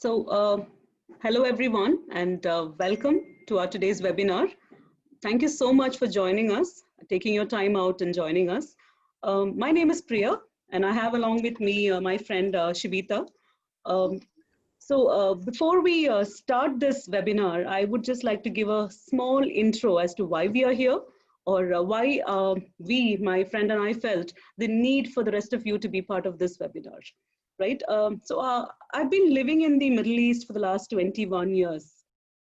Hello everyone, and welcome to our today's webinar. Thank you so much for joining us, taking your time out and joining us. My name is Priya, and I have along with me my friend Shibita. Before we start this webinar, I would just like to give a small intro as to why we are here, or why we, my friend and I, felt the need for the rest of you to be part of this webinar, right? I've been living in the Middle East for the last 21 years,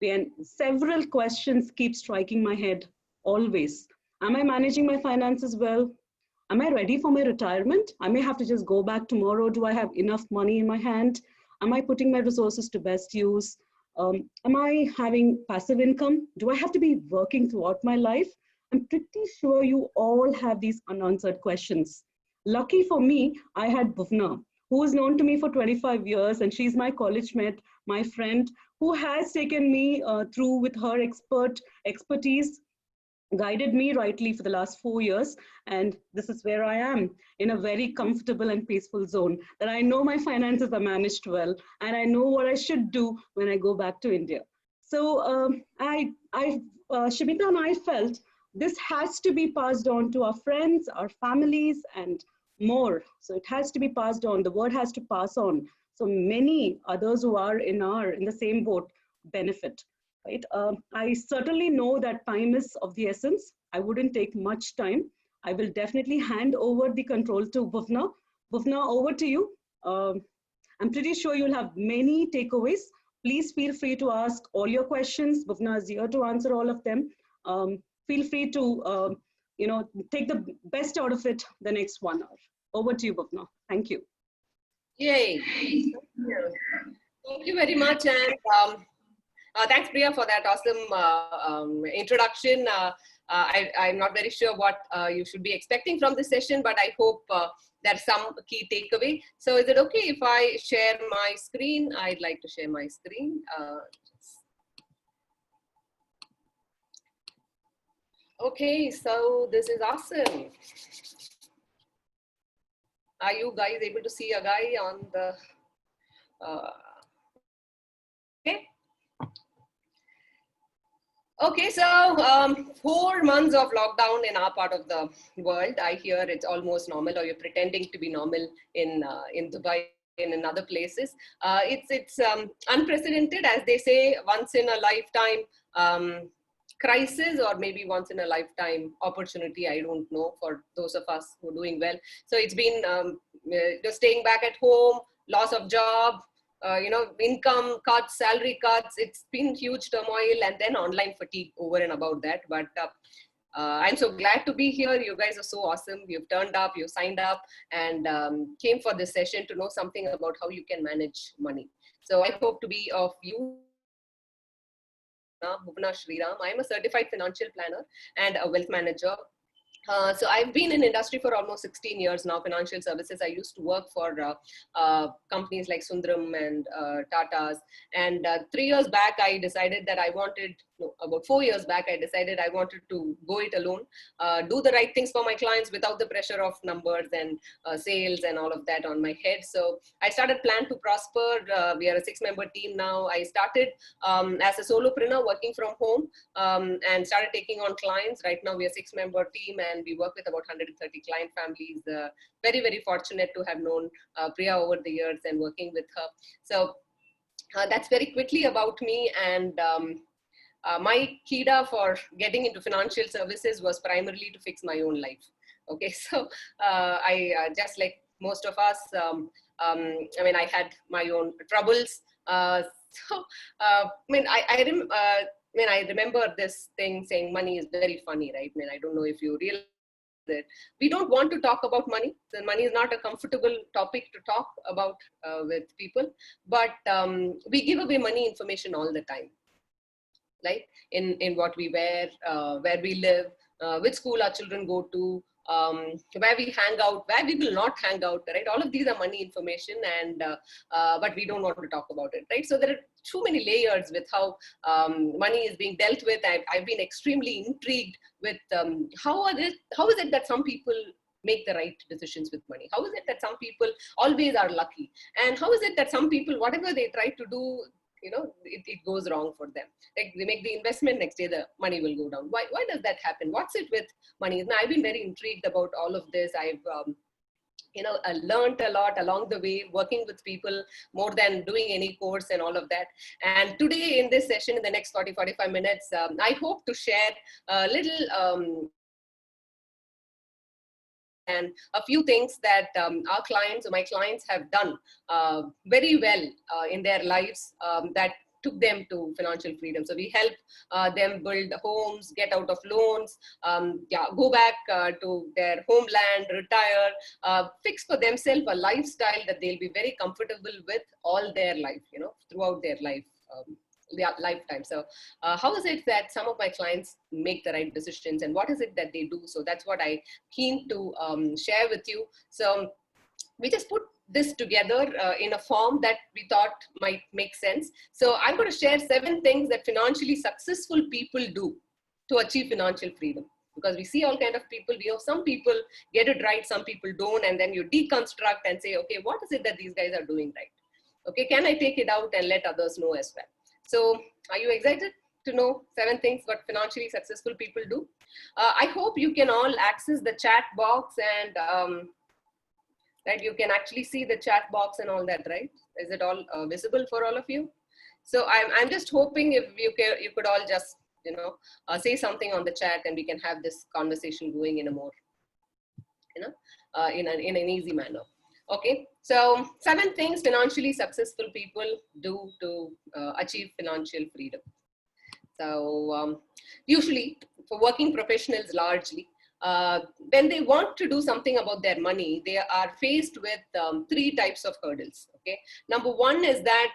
and several questions keep striking my head always. Am I managing my finances well? Am I ready for my retirement? I may have to just go back tomorrow. Do I have enough money in my hand? Am I putting my resources to best use? Am I having passive income? Do I have to be working throughout my life? I'm pretty sure you all have these unanswered questions. Lucky for me, I had Bhuvna, who is known to me for 25 years, and she's my college mate, my friend, who has taken me through with her expertise, guided me rightly for the last 4 years. And this is where I am, in a very comfortable and peaceful zone, that I know my finances are managed well, and I know what I should do when I go back to India. Shibita and I felt this has to be passed on to our friends, our families, and more. So it has to be passed on. The word has to pass on. So many others who are in the same boat benefit. Right? I certainly know that time is of the essence. I wouldn't take much time. I will definitely hand over the control to Bhuvna. Bhuvna, over to you. I'm pretty sure you'll have many takeaways. Please feel free to ask all your questions. Bhuvna is here to answer all of them. Feel free to take the best out of it the next 1 hour. Over to you, Bhuvna. Thank you. Yay. Thank you very much. And thanks, Priya, for that awesome introduction. I'm not very sure what you should be expecting from this session, but I hope there's some key takeaway. So is it okay if I share my screen? I'd like to share my screen. Okay, so this is awesome. Are you guys able to see a guy on the... okay. Okay, so 4 months of lockdown in our part of the world. I hear it's almost normal, or you're pretending to be normal in Dubai and in other places. It's unprecedented, as they say, once in a lifetime crisis, or maybe once in a lifetime opportunity. I don't know, for those of us who are doing well. So it's been just staying back at home, loss of job, income cuts, salary cuts. It's been huge turmoil, and then online fatigue over and about that. But I'm so glad to be here. You guys are so awesome. You've turned up, you signed up, and came for this session to know something about how you can manage money. So I hope to be of use. Bhuvna Shriram. I'm a certified financial planner and a wealth manager. So I've been in industry for almost 16 years now, financial services. I used to work for companies like Sundaram and Tata's. And 3 years back, I decided that I wanted, about 4 years back, I decided I wanted to go it alone, do the right things for my clients without the pressure of numbers and sales and all of that on my head. So I started Plan to Prosper. We are a 6-member team now. I started as a solopreneur working from home and started taking on clients. Right now, we are a 6-member team, and we work with about 130 client families. Very, very fortunate to have known Priya over the years and working with her. So that's very quickly about me. And my kida for getting into financial services was primarily to fix my own life. Okay, so I just like most of us, I mean, I had my own troubles. I remember this thing saying money is very funny, right? I mean, I don't know if you realize that we don't want to talk about money. So money is not a comfortable topic to talk about with people, but we give away money information all the time, like in what we wear, where we live, which school our children go to, where we hang out, where we will not hang out, right? All of these are money information, and but we don't want to talk about it, right? So there are too many layers with how money is being dealt with. I've been extremely intrigued with how is it that some people make the right decisions with money? How is it that some people always are lucky? And how is it that some people, whatever they try to do, it goes wrong for them? Like they make the investment, next day the money will go down. Why does that happen? What's it with money? Now, I've been very intrigued about all of this. I've I learned a lot along the way, working with people more than doing any course and all of that. And today in this session, in the next 45 minutes, I hope to share a little and a few things that our clients or my clients have done very well in their lives that took them to financial freedom. So we help them build homes, get out of loans, go back to their homeland, retire, fix for themselves a lifestyle that they'll be very comfortable with all their life, throughout their life. Their lifetime. So how is it that some of my clients make the right decisions, and what is it that they do? So that's what I keen to share with you. So we just put this together in a form that we thought might make sense. So I'm going to share 7 things that financially successful people do to achieve financial freedom. Because we see all kind of people. We have some people get it right, some people don't, and then you deconstruct and say, okay, what is it that these guys are doing right? Okay, can I take it out and let others know as well? So are you excited to know 7 things what financially successful people do? I hope you can all access the chat box, and that you can actually see the chat box and all that, right? Is it all visible for all of you? So I'm just hoping if you could all just, say something on the chat, and we can have this conversation going in a more, in an easy manner. Okay, so 7 things financially successful people do to achieve financial freedom. So usually for working professionals largely, when they want to do something about their money, they are faced with 3 types of hurdles. Okay, number 1 is that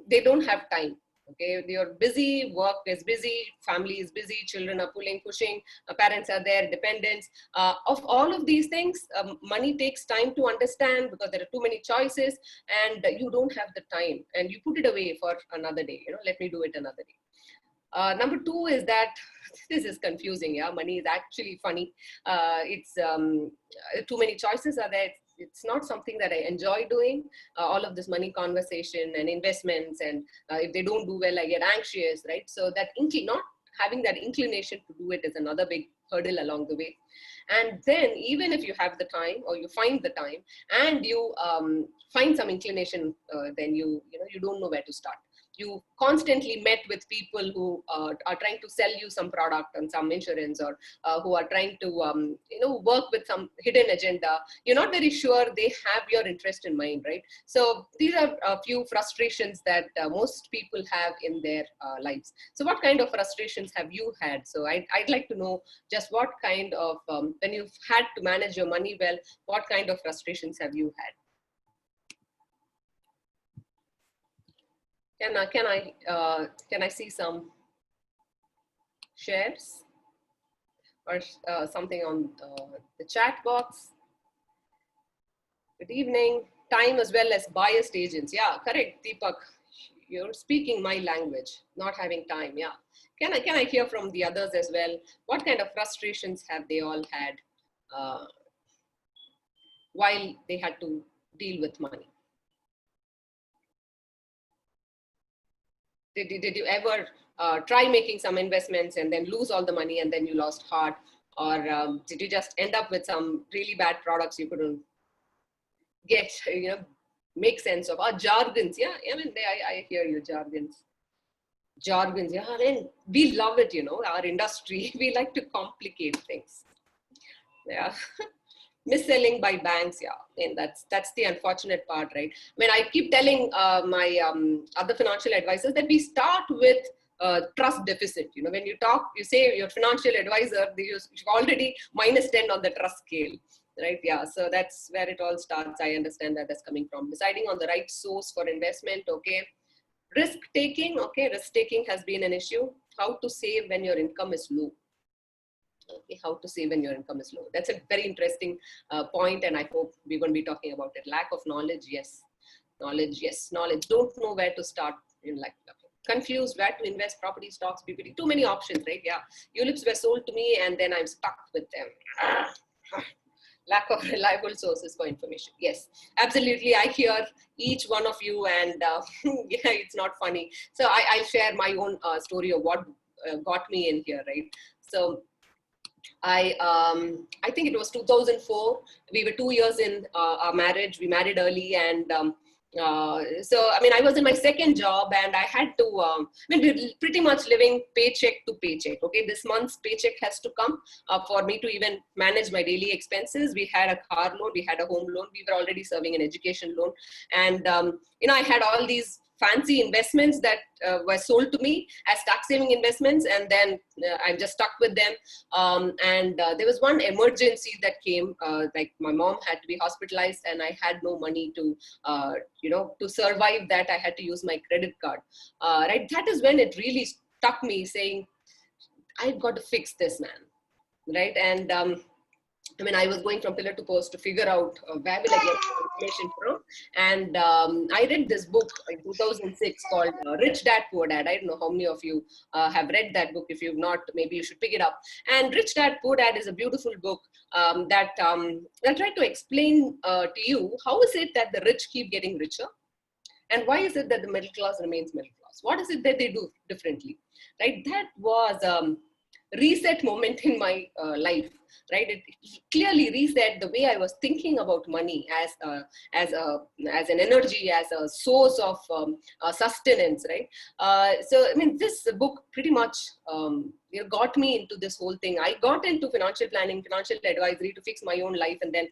they don't have time. Okay, you're busy, work is busy, family is busy, children are pushing, parents are there, dependents. Of all of these things, money takes time to understand because there are too many choices, and you don't have the time, and you put it away for another day. Let me do it another day. Number 2 is that this is confusing. Yeah, money is actually funny. It's too many choices are there. It's not something that I enjoy doing. All of this money conversation and investments, and if they don't do well, I get anxious, right? So that not having that inclination to do it is another big hurdle along the way. And then even if you have the time, or you find the time, and you find some inclination, then you don't know where to start. You constantly met with people who are trying to sell you some product and some insurance, or who are trying to work with some hidden agenda. You're not very sure they have your interest in mind, right? So these are a few frustrations that most people have in their lives. So what kind of frustrations have you had? So I'd like to know just what kind of, when you've had to manage your money well, what kind of frustrations have you had? Can I see some shares or something on the chat box? Good evening. Time as well as biased agents. Yeah, correct, Deepak. You're speaking my language. Not having time. Yeah. Can I hear from the others as well? What kind of frustrations have they all had while they had to deal with money? Did you ever try making some investments and then lose all the money and then you lost heart? Or did you just end up with some really bad products you couldn't get, make sense of? Or jargons, yeah, I mean, I hear you, jargons, yeah, I mean, we love it, our industry, we like to complicate things. Yeah. Mis-selling by banks, yeah, and that's the unfortunate part, right? I mean, I keep telling my other financial advisors that we start with trust deficit. When you say your financial advisor, you've already -10 on the trust scale, right? Yeah, so that's where it all starts. I understand that that's coming from. Deciding on the right source for investment, okay. Risk taking, okay, risk taking has been an issue. How to save when your income is low. Okay, how to save when your income is low. That's a very interesting point, and I hope we're going to be talking about it. Lack of knowledge, yes. Knowledge, yes. Knowledge. Don't know where to start in life. Confused where to invest, property, stocks, PPT. Too many options, right? Yeah. ULIPs were sold to me, and then I'm stuck with them. Lack of reliable sources for information. Yes, absolutely. I hear each one of you, and yeah, it's not funny. So I'll share my own story of what got me in here, right? So I think it was 2004. We were 2 years in our marriage. We married early, and so I mean, I was in my second job, and I had to. I mean, we're pretty much living paycheck to paycheck. Okay, this month's paycheck has to come for me to even manage my daily expenses. We had a car loan, we had a home loan, we were already serving an education loan, and I had all these fancy investments that were sold to me as tax saving investments, and then I just stuck with them. And there was one emergency that came, like my mom had to be hospitalized, and I had no money to, to survive that. I had to use my credit card. Right, that is when it really struck me, saying, I've got to fix this, man. Right, and I mean, I was going from pillar to post to figure out where will I get information from. And I read this book in 2006 called Rich Dad, Poor Dad. I don't know how many of you have read that book. If you've not, maybe you should pick it up. And Rich Dad, Poor Dad is a beautiful book that tried to explain to you, how is it that the rich keep getting richer? And why is it that the middle class remains middle class? What is it that they do differently? Right? That was reset moment in my life, right? It clearly reset the way I was thinking about money as an energy, as a source of sustenance, right? So I mean, this book pretty much got me into this whole thing. I got into financial planning, financial advisory to fix my own life, and then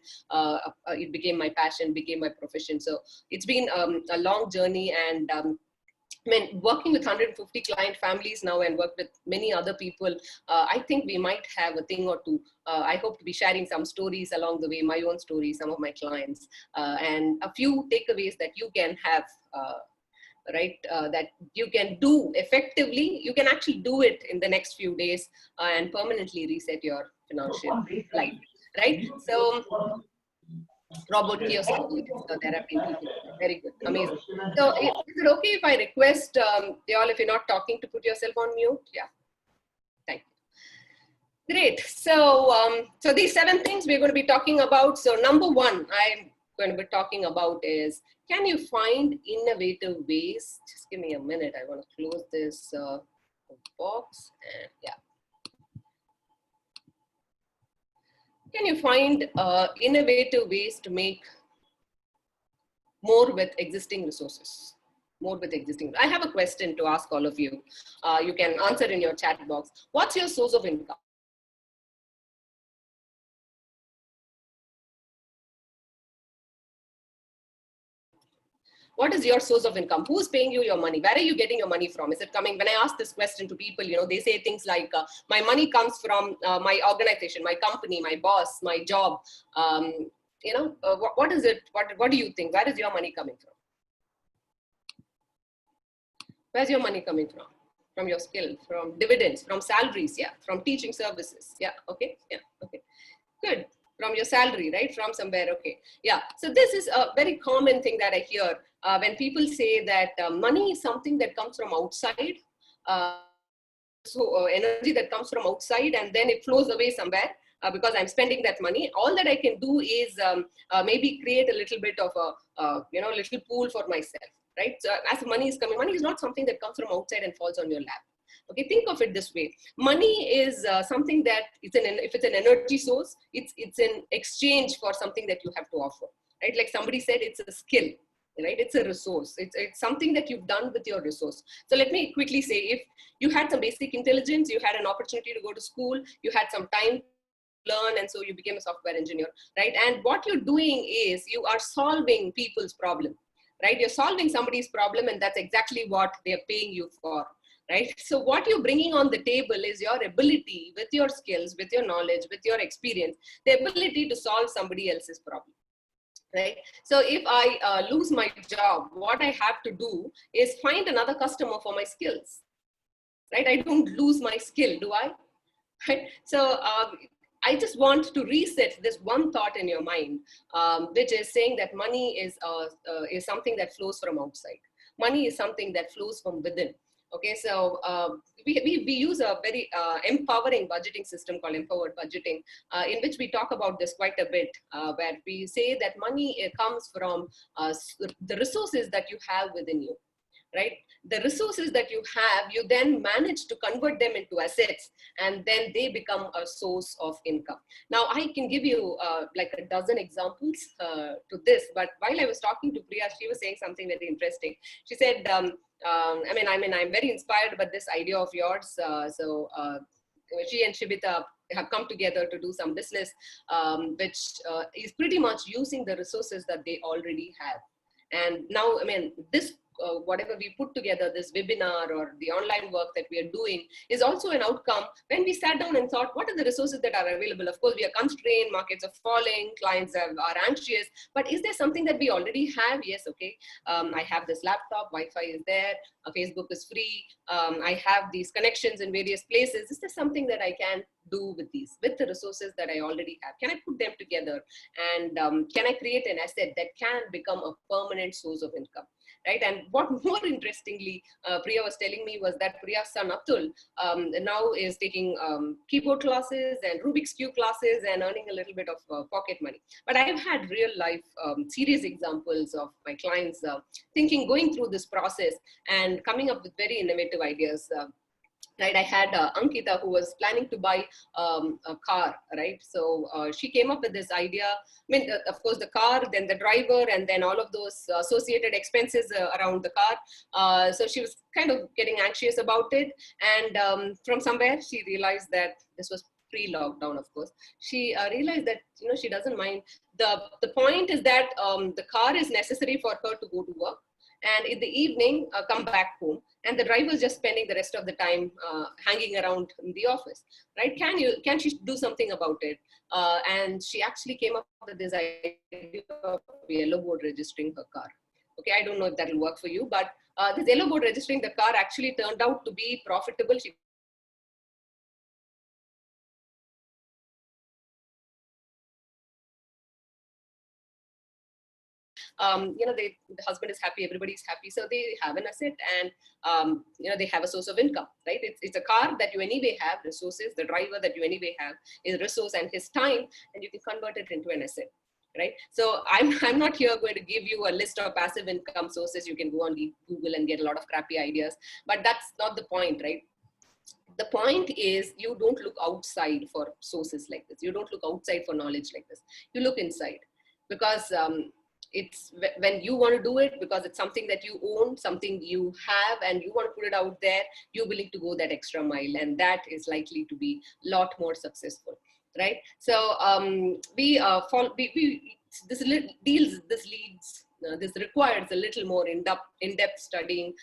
it became my passion, became my profession. So it's been a long journey, and I mean, working with 150 client families now and work with many other people, I think we might have a thing or two. I hope to be sharing some stories along the way, my own stories, some of my clients, and a few takeaways that you can have, right, that you can do effectively. You can actually do it in the next few days and permanently reset your financial life, right? So robot kiosk. So there have been people. Very good. Amazing. So is it okay if I request y'all, if you're not talking, to put yourself on mute? Yeah. Thank you. Great. So so these 7 things we're going to be talking about. So number 1, I'm going to be talking about is, can you find innovative ways? Just give me a minute. I want to close this box, and yeah. Can you find innovative ways to make more with existing resources? More with existing. I have a question to ask all of you. You can answer in your chat box. What's your source of income? What is your source of income? Who's paying you your money? Where are you getting your money from? Is it coming? When I ask this question to people, they say things like, my money comes from my organization, my company, my boss, my job. What is it? What do you think? Where is your money coming from? Where's your money coming from? From your skill, from dividends, from salaries, yeah, from teaching services, yeah, okay, yeah, okay, good. From your salary, right? From somewhere, okay, yeah. So this is a very common thing that I hear when people say that money is something that comes from outside. Energy that comes from outside, and then it flows away somewhere because I'm spending that money. All that I can do is maybe create a little bit of a little pool for myself, right? So as money is coming, money is not something that comes from outside and falls on your lap. Okay, think of it this way. Money is something that if it's an energy source, it's an exchange for something that you have to offer, right? Like somebody said, it's a skill, right? It's a resource. It's something that you've done with your resource. So let me quickly say, if you had some basic intelligence, you had an opportunity to go to school, you had some time to learn, and so you became a software engineer, right? And what you're doing is you are solving people's problem, right? You're solving somebody's problem, and that's exactly what they're paying you for, right? So what you're bringing on the table is your ability, with your skills, with your knowledge, with your experience, the ability to solve somebody else's problem. Right? So if I lose my job, what I have to do is find another customer for my skills, right? I don't lose my skill, do I? Right? So I just want to reset this one thought in your mind, which is saying that money is something that flows from outside. Money is something that flows from within. Okay, so we use a very empowering budgeting system called empowered budgeting, in which we talk about this quite a bit, where we say that money comes from the resources that you have within you, right? The resources that you have, you then manage to convert them into assets, and then they become a source of income. Now, I can give you like a dozen examples to this, but while I was talking to Priya, she was saying something very interesting. She said, I'm very inspired by this idea of yours. She and Shibita have come together to do some business, which is pretty much using the resources that they already have. And now, this whatever we put together, this webinar or the online work that we are doing, is also an outcome when we sat down and thought, what are the resources that are available? Of course, we are constrained, markets are falling, clients are anxious, but is there something that we already have? Yes, okay. I have this laptop, Wi-Fi is there, Facebook is free, I have these connections in various places. Is there something that I can do with the resources that I already have? Can I put them together, and can I create an asset that can become a permanent source of income? Right. And what more interestingly, Priya was telling me was that Priya's son Atul now is taking keyboard classes and Rubik's Cube classes and earning a little bit of pocket money. But I've had real life serious examples of my clients going through this process and coming up with very innovative ideas. Right, I had Ankita, who was planning to buy a car, right? So she came up with this idea. Of course, the car, then the driver, and then all of those associated expenses around the car. So she was kind of getting anxious about it. And from somewhere, she realized that this was pre-lockdown, of course. She realized that, she doesn't mind. The point is that the car is necessary for her to go to work, and in the evening come back home, and the driver is just spending the rest of the time hanging around in the office, right? Can she do something about it? And she actually came up with this idea of yellow board registering her car. Okay, I don't know if that will work for you, but this yellow board registering the car actually turned out to be profitable. She the husband is happy, everybody's happy, so they have an asset, and they have a source of income, right? It's a car that you anyway have resources, the driver that you anyway have is a resource and his time, and you can convert it into an asset, right? So I'm not here going to give you a list of passive income sources. You can go on Google and get a lot of crappy ideas, but that's not the point, right? The point is, you don't look outside for sources like this. You don't look outside for knowledge like this. You look inside, because it's when you want to do it, because it's something that you own, something you have, and you want to put it out there, you're willing to go that extra mile, and that is likely to be a lot more successful, right? So this requires a little more in-depth studying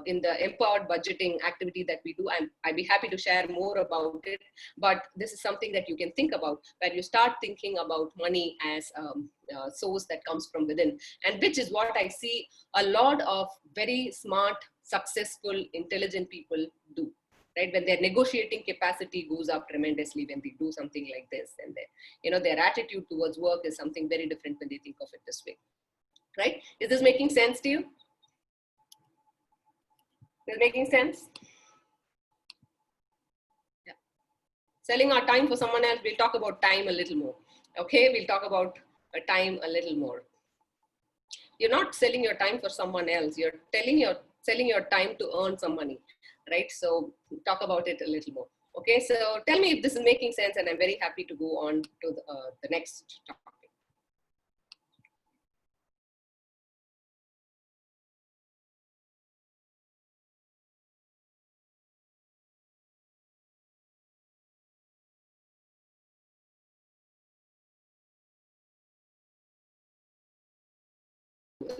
in the empowered budgeting activity that we do. I'd be happy to share more about it, but this is something that you can think about, where you start thinking about money as a source that comes from within, and which is what I see a lot of very smart, successful, intelligent people do. Right? When their negotiating capacity goes up tremendously when they do something like this, and their attitude towards work is something very different when they think of it this way. Right? Is this making sense to you? Is it making sense? Yeah. Selling our time for someone else, we'll talk about time a little more. Okay, we'll talk about time a little more. You're not selling your time for someone else. You're selling your time to earn some money, right? So talk about it a little more. Okay, so tell me if this is making sense, and I'm very happy to go on to the next topic.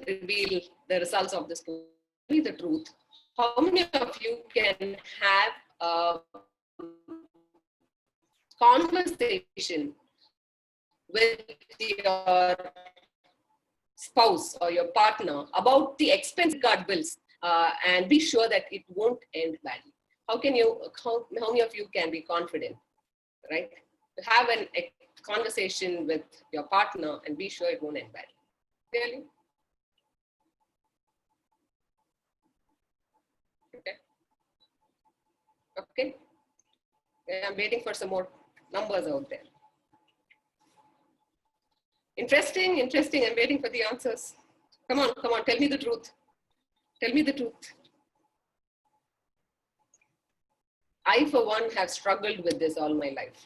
Reveal the results of this. Tell me the truth. How many of you can have a conversation with your spouse or your partner about the expense card bills and be sure that it won't end badly? How many of you can be confident, right? To have a conversation with your partner and be sure it won't end badly. Really? Okay. I'm waiting for some more numbers out there. Interesting, interesting. I'm waiting for the answers. Come on, come on. Tell me the truth. Tell me the truth. I, for one, have struggled with this all my life.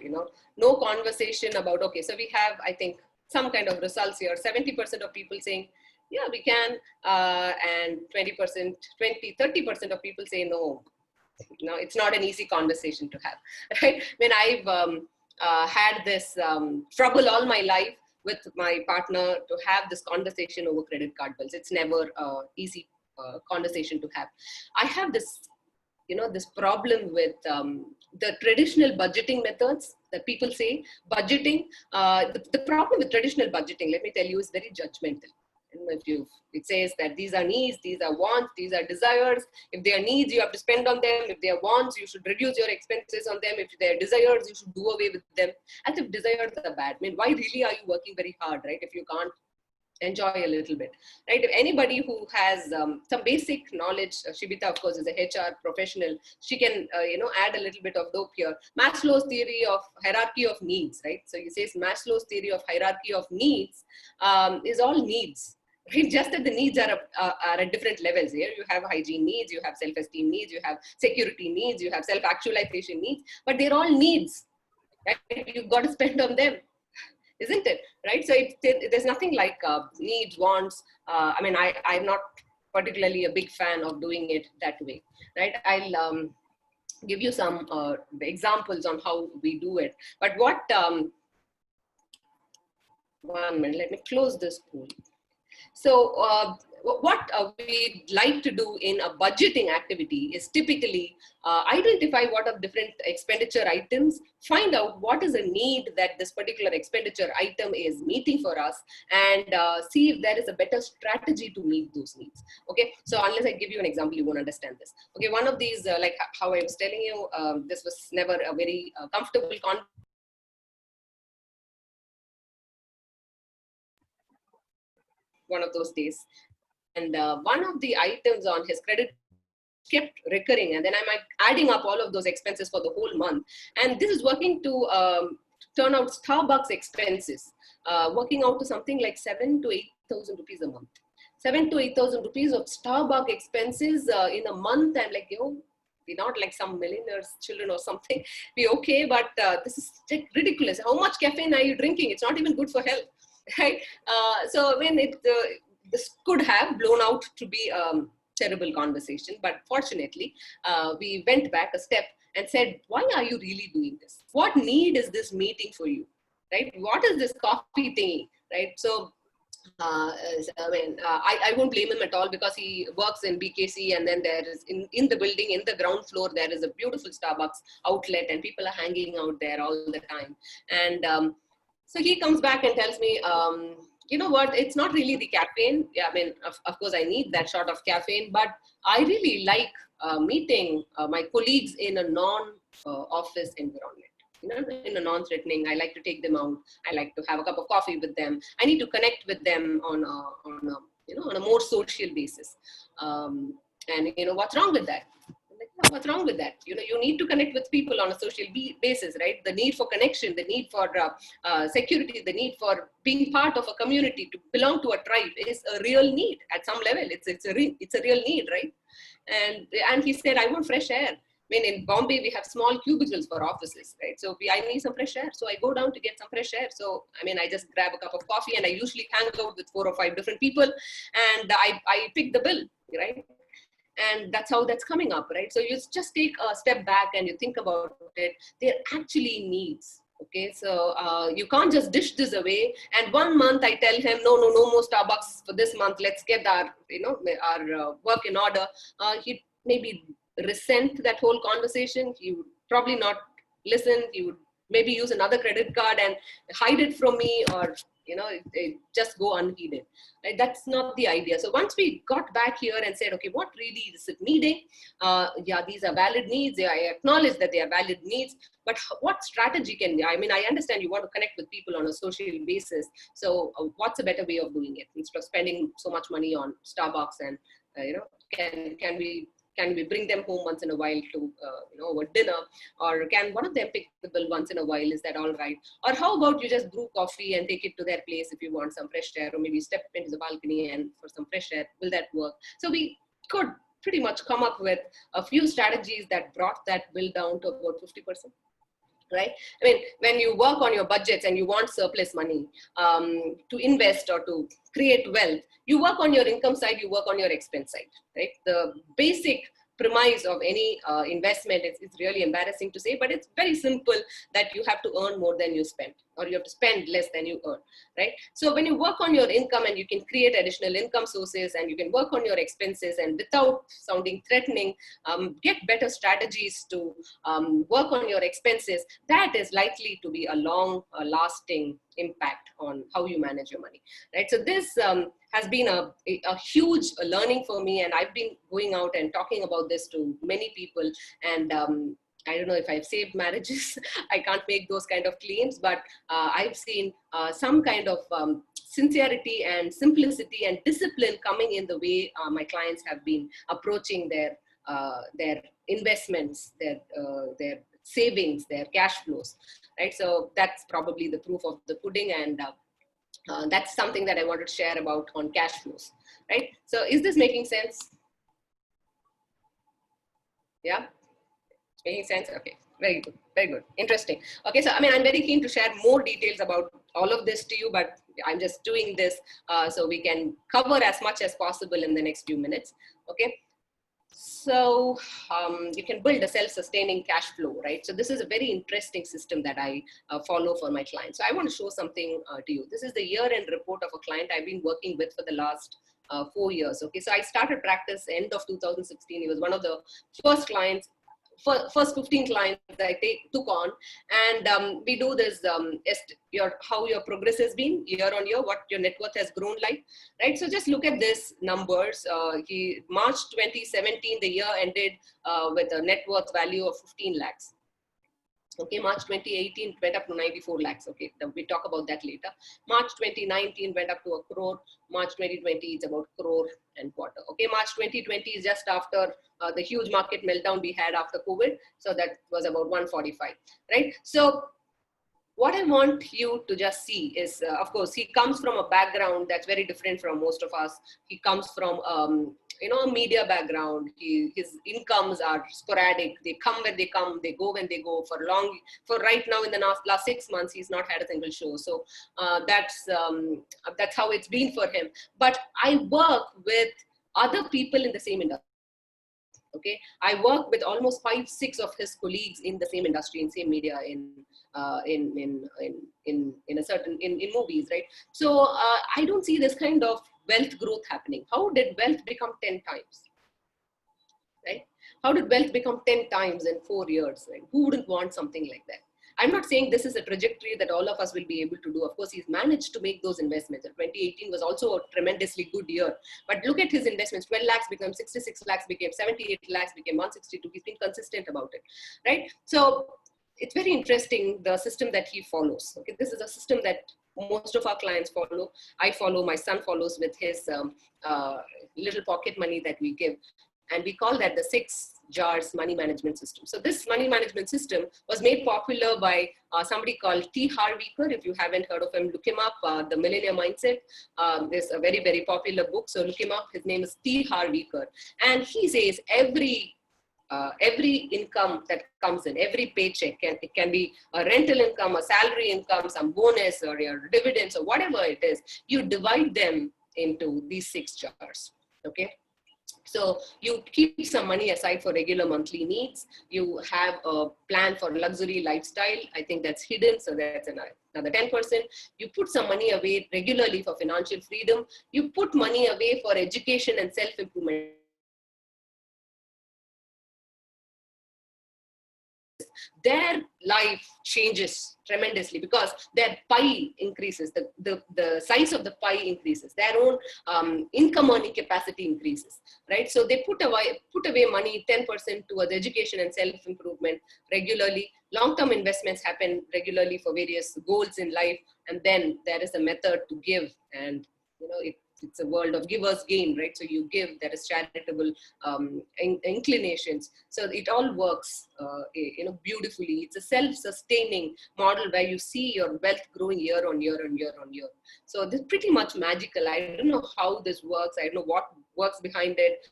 No conversation about, okay, so we have, I think, some kind of results here. 70% of people saying, yeah, we can, and 20%, 30% of people say no. No, it's not an easy conversation to have, right? When I've had this trouble all my life with my partner to have this conversation over credit card bills. It's never easy conversation to have. I have this, this problem with the traditional budgeting methods that people say. Budgeting, the problem with traditional budgeting, let me tell you, is very judgmental. It says that these are needs, these are wants, these are desires. If they are needs, you have to spend on them. If they are wants, you should reduce your expenses on them. If they are desires, you should do away with them. As if desires are bad. I mean, why really are you working very hard, right? If you can't enjoy a little bit, right? If anybody who has some basic knowledge, Shibita, of course, is a HR professional. She can, add a little bit of dope here. Maslow's theory of hierarchy of needs, right? So he says Maslow's theory of hierarchy of needs is all needs. Right? Just that the needs are at different levels. Here you have hygiene needs, you have self-esteem needs, you have security needs, you have self-actualization needs, but they're all needs, right? You've got to spend on them, isn't it? Right? So there's nothing like needs, wants. I'm not particularly a big fan of doing it that way, right? I'll give you some examples on how we do it. But what, 1 minute, let me close this pool. So what we like to do in a budgeting activity is typically identify what are different expenditure items, find out what is a need that this particular expenditure item is meeting for us, and see if there is a better strategy to meet those needs. Okay, so unless I give you an example, you won't understand this. Okay, one of these, like how I was telling you, this was never a very comfortable conversation. One of those days, and one of the items on his credit kept recurring, and then I'm adding up all of those expenses for the whole month, and this is working to turn out Starbucks expenses, working out to something like 7,000 to 8,000 rupees a month. 7,000 to 8,000 rupees of Starbucks expenses in a month. I'm like, we're not like some millionaires' children or something. Be okay, but this is like ridiculous. How much caffeine are you drinking? It's not even good for health. Right? So when this could have blown out to be a terrible conversation, but fortunately, we went back a step and said, why are you really doing this? What need is this meeting for you? Right? What is this coffee thingy? Right? So I won't blame him at all, because he works in BKC, and then there is in the building, in the ground floor, there is a beautiful Starbucks outlet, and people are hanging out there all the time. And so he comes back and tells me, you know what, it's not really the caffeine. Yeah, I mean, of course, I need that shot of caffeine, but I really like meeting my colleagues in a non-office environment. In a non-threatening, I like to take them out. I like to have a cup of coffee with them. I need to connect with them on a more social basis. And what's wrong with that? What's wrong with that? You need to connect with people on a social basis, right? The need for connection, the need for security, the need for being part of a community, to belong to a tribe is a real need at some level. It's a real need, right? And he said, I want fresh air. I mean, in Bombay, we have small cubicles for offices, right? So I need some fresh air. So I go down to get some fresh air. So, I just grab a cup of coffee, and I usually hang out with 4 or 5 different people, and I pick the bill, right? And that's how that's coming up, right? So you just take a step back and you think about it. They're actually needs. Okay, so you can't just dish this away. And 1 month I tell him, no more Starbucks for this month. Let's get our work in order. He maybe resent that whole conversation. He would probably not listen. He would maybe use another credit card and hide it from me, or it just go unheeded. Right? That's not the idea. So once we got back here and said, okay, what really is it needing? Yeah, these are valid needs. Yeah, I acknowledge that they are valid needs, but what strategy can we? I understand you want to connect with people on a social basis. So what's a better way of doing it instead of spending so much money on Starbucks? And can we can we bring them home once in a while to, over dinner? Or can one of them pick the bill once in a while? Is that all right? Or how about you just brew coffee and take it to their place if you want some fresh air, or maybe step into the balcony and for some fresh air? Will that work? So we could pretty much come up with a few strategies that brought that bill down to about 50%. Right? I mean, when you work on your budgets and you want surplus money to invest or to create wealth, you work on your income side, you work on your expense side, right? The basic premise of any investment is really embarrassing to say, but it's very simple, that you have to earn more than you spend, or you have to spend less than you earn, right? So when you work on your income and you can create additional income sources, and you can work on your expenses, and without sounding threatening, get better strategies to work on your expenses, that is likely to be a long lasting impact on how you manage your money, right? So this has been a huge learning for me, and I've been going out and talking about this to many people, and I don't know if I've saved marriages. I can't make those kind of claims, but I've seen some kind of sincerity and simplicity and discipline coming in the way my clients have been approaching their investments, their savings, their cash flows, right? So that's probably the proof of the pudding, and that's something that I wanted to share about on cash flows, right? So is this making sense? Yeah, making sense? Okay, very good, very good, interesting. Okay, so I mean, I'm very keen to share more details about all of this to you, but I'm just doing this so we can cover as much as possible in the next few minutes, okay? So you can build a self-sustaining cash flow, right? So this is a very interesting system that I follow for my clients. So I want to show something to you. This is the year-end report of a client I've been working with for the last 4 years. Okay, so I started practice end of 2016. He was one of the first clients, first 15 clients I took on, and we do this how your progress has been year on year, what your net worth has grown like, right? So just look at this numbers. March 2017, the year ended with a net worth value of 15 lakhs. Okay, March 2018 went up to 94 lakhs. Okay, we talk about that later. March 2019 went up to a crore. March 2020 is about crore and quarter. Okay, March 2020 is just after the huge market meltdown we had after COVID. So that was about 145, right? So what I want you to just see is, of course, he comes from a background that's very different from most of us. He comes from a media background. His incomes are sporadic. They come when they come, they go when they go. For right now, in the last 6 months, he's not had a single show. So that's how it's been for him. But I work with other people in the same industry. Okay, I work with almost 5-6 of his colleagues in the same industry, in same media, in movies, right? So I don't see this kind of wealth growth happening. How did wealth become 10 times, right? How did wealth become 10 times in 4 years, right? Who wouldn't want something like that? I'm not saying this is a trajectory that all of us will be able to do. Of course, he's managed to make those investments. 2018 was also a tremendously good year. But look at his investments. 12 lakhs became 66 lakhs, became 78 lakhs, became 162. He's been consistent about it, right? So it's very interesting, the system that he follows. Okay, this is a system that most of our clients follow. I follow, my son follows with his little pocket money that we give. And we call that the 6 jars money management system. So this money management system was made popular by somebody called T. Harv Eker. If you haven't heard of him, look him up. The Millennium Mindset is a very, very popular book. So look him up. His name is T. Harv Eker. And he says every income that comes in, every paycheck, it can be a rental income, a salary income, some bonus, or your dividends, or whatever it is, you divide them into these 6 jars. Okay. So you keep some money aside for regular monthly needs. You have a plan for luxury lifestyle. I think that's hidden. So that's another 10%. You put some money away regularly for financial freedom. You put money away for education and self-improvement. Their life changes tremendously because their pie increases, the size of the pie increases, their own income earning capacity increases, right? So they put away money, 10% towards education and self-improvement regularly. Long-term investments happen regularly for various goals in life, and then there is a method to give, and it's a world of givers gain, right? So you give, there is charitable inclinations. So it all works, beautifully. It's a self-sustaining model where you see your wealth growing year on year on year on year. So this is pretty much magical. I don't know how this works. I don't know what works behind it.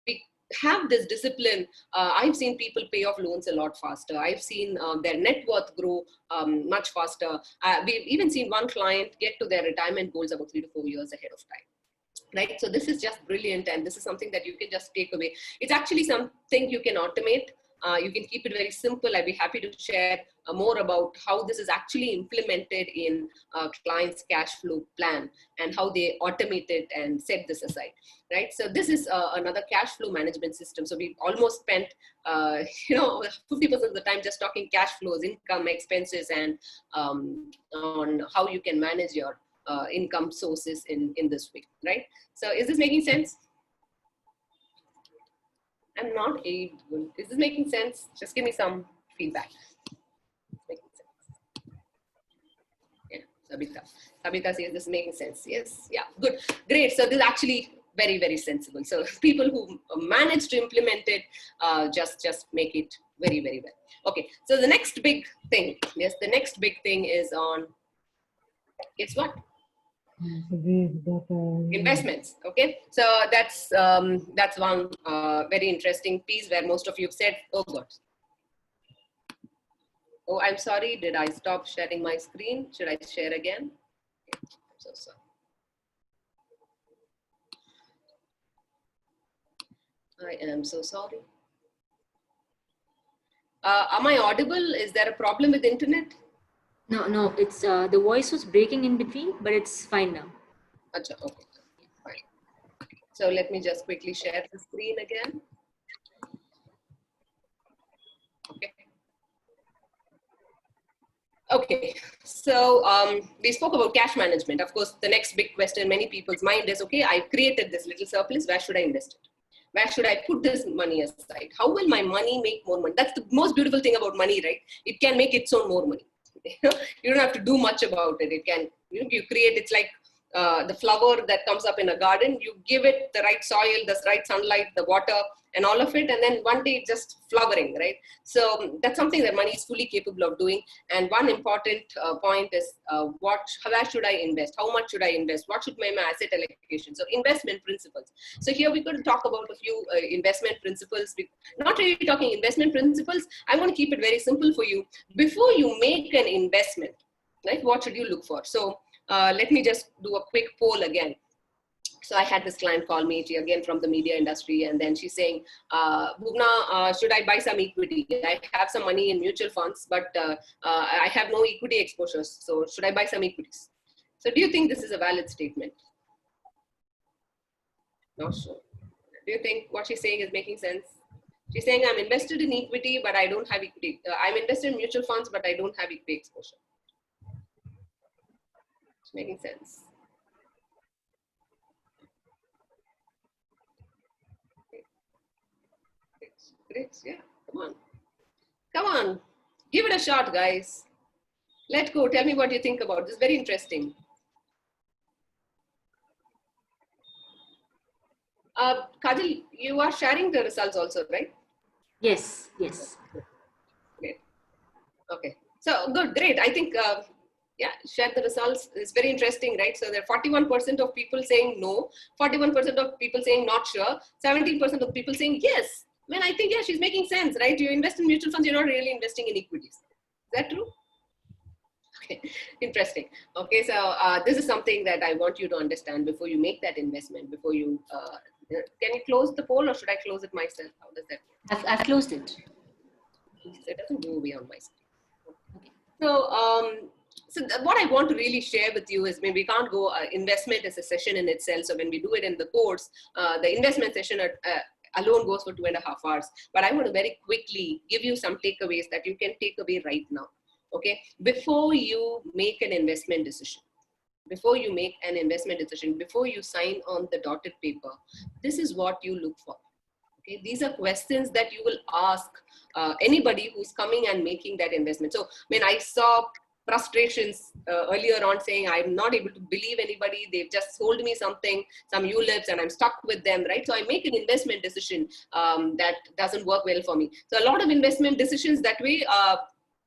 We have this discipline. I've seen people pay off loans a lot faster. I've seen their net worth grow much faster. We've even seen one client get to their retirement goals about 3 to 4 years ahead of time. Right? So this is just brilliant, and this is something that you can just take away. It's actually something you can automate. You can keep it very simple. I'd be happy to share more about how this is actually implemented in clients' cash flow plan and how they automate it and set this aside, right? So this is another cash flow management system. So we almost spent, 50% of the time just talking cash flows, income, expenses, and on how you can manage your income sources in this way, right? So is this making sense? I'm not able. Is this making sense? Just give me some feedback. Making sense. Yeah, Sabita says this is making sense. Yes, yeah, good, great. So this is actually very, very sensible. So people who manage to implement it just make it very, very well. Okay, so the next big thing, yes, the next big thing is on, guess what? Investments. Okay, so that's one very interesting piece where most of you have said, oh god, oh I'm sorry, did I stop sharing my screen? Should I share again? I'm so sorry. I am so sorry. Am I audible? Is there a problem with the internet? No, it's the voice was breaking in between, but it's fine now. Achha, okay, fine. So let me just quickly share the screen again. Okay. Okay, so we spoke about cash management. Of course, the next big question in many people's mind is, okay, I've created this little surplus. Where should I invest it? Where should I put this money aside? How will my money make more money? That's the most beautiful thing about money, right? It can make its own more money. You don't have to do much about it. It can, you create, it's like the flower that comes up in a garden. You give it the right soil, the right sunlight, the water, and all of it, and then one day it's just flowering, right? So that's something that money is fully capable of doing. And one important point is where should I invest? How much should I invest? What should be my asset allocation? So investment principles. So here we're going to talk about a few investment principles. We're not really talking investment principles. I'm going to keep it very simple for you. Before you make an investment, right, what should you look for? So let me just do a quick poll again. So I had this client call me, she again from the media industry, and then she's saying, Bhuvna, should I buy some equity? I have some money in mutual funds, but I have no equity exposures. So should I buy some equities? So do you think this is a valid statement? Not sure. Do you think what she's saying is making sense? She's saying, I'm invested in equity, but I don't have equity. I'm invested in mutual funds, but I don't have equity exposure. It's making sense. Great, yeah, come on, give it a shot, guys. Let go, tell me what you think about this. Very interesting. Kajal, you are sharing the results also, right? Yes. Great. Okay, so good, great. I think, yeah, share the results. It's very interesting, right? So there are 41% of people saying no, 41% of people saying not sure, 17% of people saying yes. When I think, yeah, she's making sense, right? You invest in mutual funds, you're not really investing in equities. Is that true? Okay, interesting. Okay, so this is something that I want you to understand before you make that investment, before you, can you close the poll or should I close it myself? How does that work? I've closed it. So it doesn't go away on my screen. Okay. So, what I want to really share with you is, maybe we can't go, investment is a session in itself. So when we do it in the course, the investment session alone goes for 2.5 hours. But I want to very quickly give you some takeaways that you can take away right now. Okay, before you make an investment decision, before you sign on the dotted paper, this is what you look for. Okay, these are questions that you will ask anybody who's coming and making that investment. So when I saw frustrations earlier on, saying I'm not able to believe anybody, they've just sold me something, some ULIPs, and I'm stuck with them, right? So I make an investment decision that doesn't work well for me. So a lot of investment decisions that way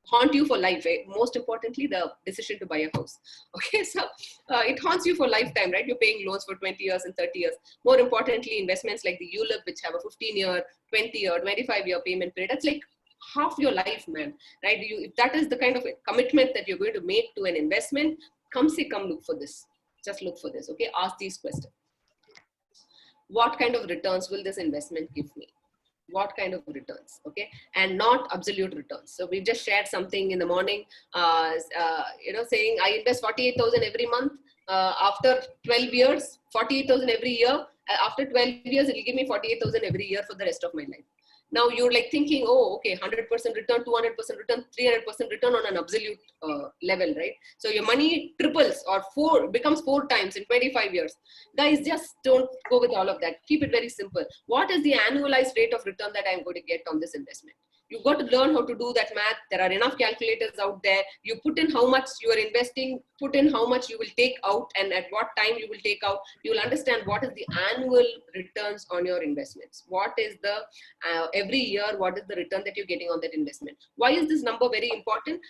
haunt you for life, right? Most importantly, the decision to buy a house. Okay, so it haunts you for lifetime, right? You're paying loans for 20 years and 30 years. More importantly, investments like the ULIP, which have a 15-year, 20-year, 25-year payment period, that's like half your life, man, right? If that is the kind of commitment that you're going to make to an investment, come look for this. Just look for this, okay? Ask these questions. What kind of returns will this investment give me? What kind of returns, okay? And not absolute returns. So we've just shared something in the morning, saying I invest 48,000 every month. After 12 years, 48,000 every year. After 12 years, it'll give me 48,000 every year for the rest of my life. Now you're like thinking, oh, okay, 100% return, 200% return, 300% return on an absolute level, right? So your money triples or becomes 4 times in 25 years. Guys, just don't go with all of that. Keep it very simple. What is the annualized rate of return that I'm going to get on this investment? You've got to learn how to do that math. There are enough calculators out there. You put in how much you are investing, put in how much you will take out, and at what time you will take out. You will understand what is the annual returns on your investments. What is the, every year, what is the return that you're getting on that investment? Why is this number very important?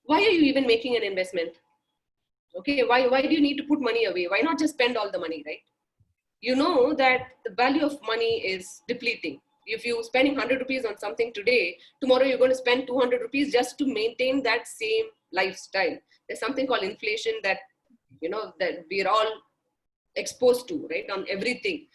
Why are you even making an investment? Okay, why do you need to put money away? Why not just spend all the money, right? You know that the value of money is depleting. If you're spending 100 rupees on something today, tomorrow you're going to spend 200 rupees just to maintain that same lifestyle. There's something called inflation that, that we're all exposed to, right, on everything.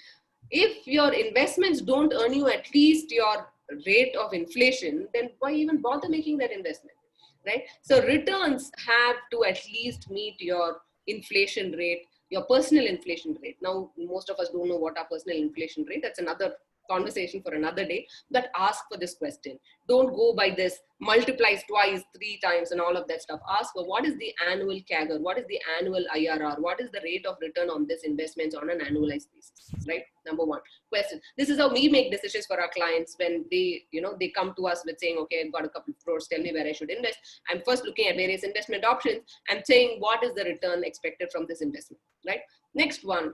If your investments don't earn you at least your rate of inflation, then why even bother making that investment, right? So returns have to at least meet your inflation rate, your personal inflation rate. Now, most of us don't know what our personal inflation rate. That's another conversation for another day, but ask for this question. Don't go by this multiplies twice, 3 times and all of that stuff. Ask for what is the annual CAGR, what is the annual IRR, what is the rate of return on this investments on an annualized basis, right? Number one question. This is how we make decisions for our clients when they, they come to us with saying, okay, I've got a couple of crores, tell me where I should invest. I'm first looking at various investment options and saying, what is the return expected from this investment, right? Next one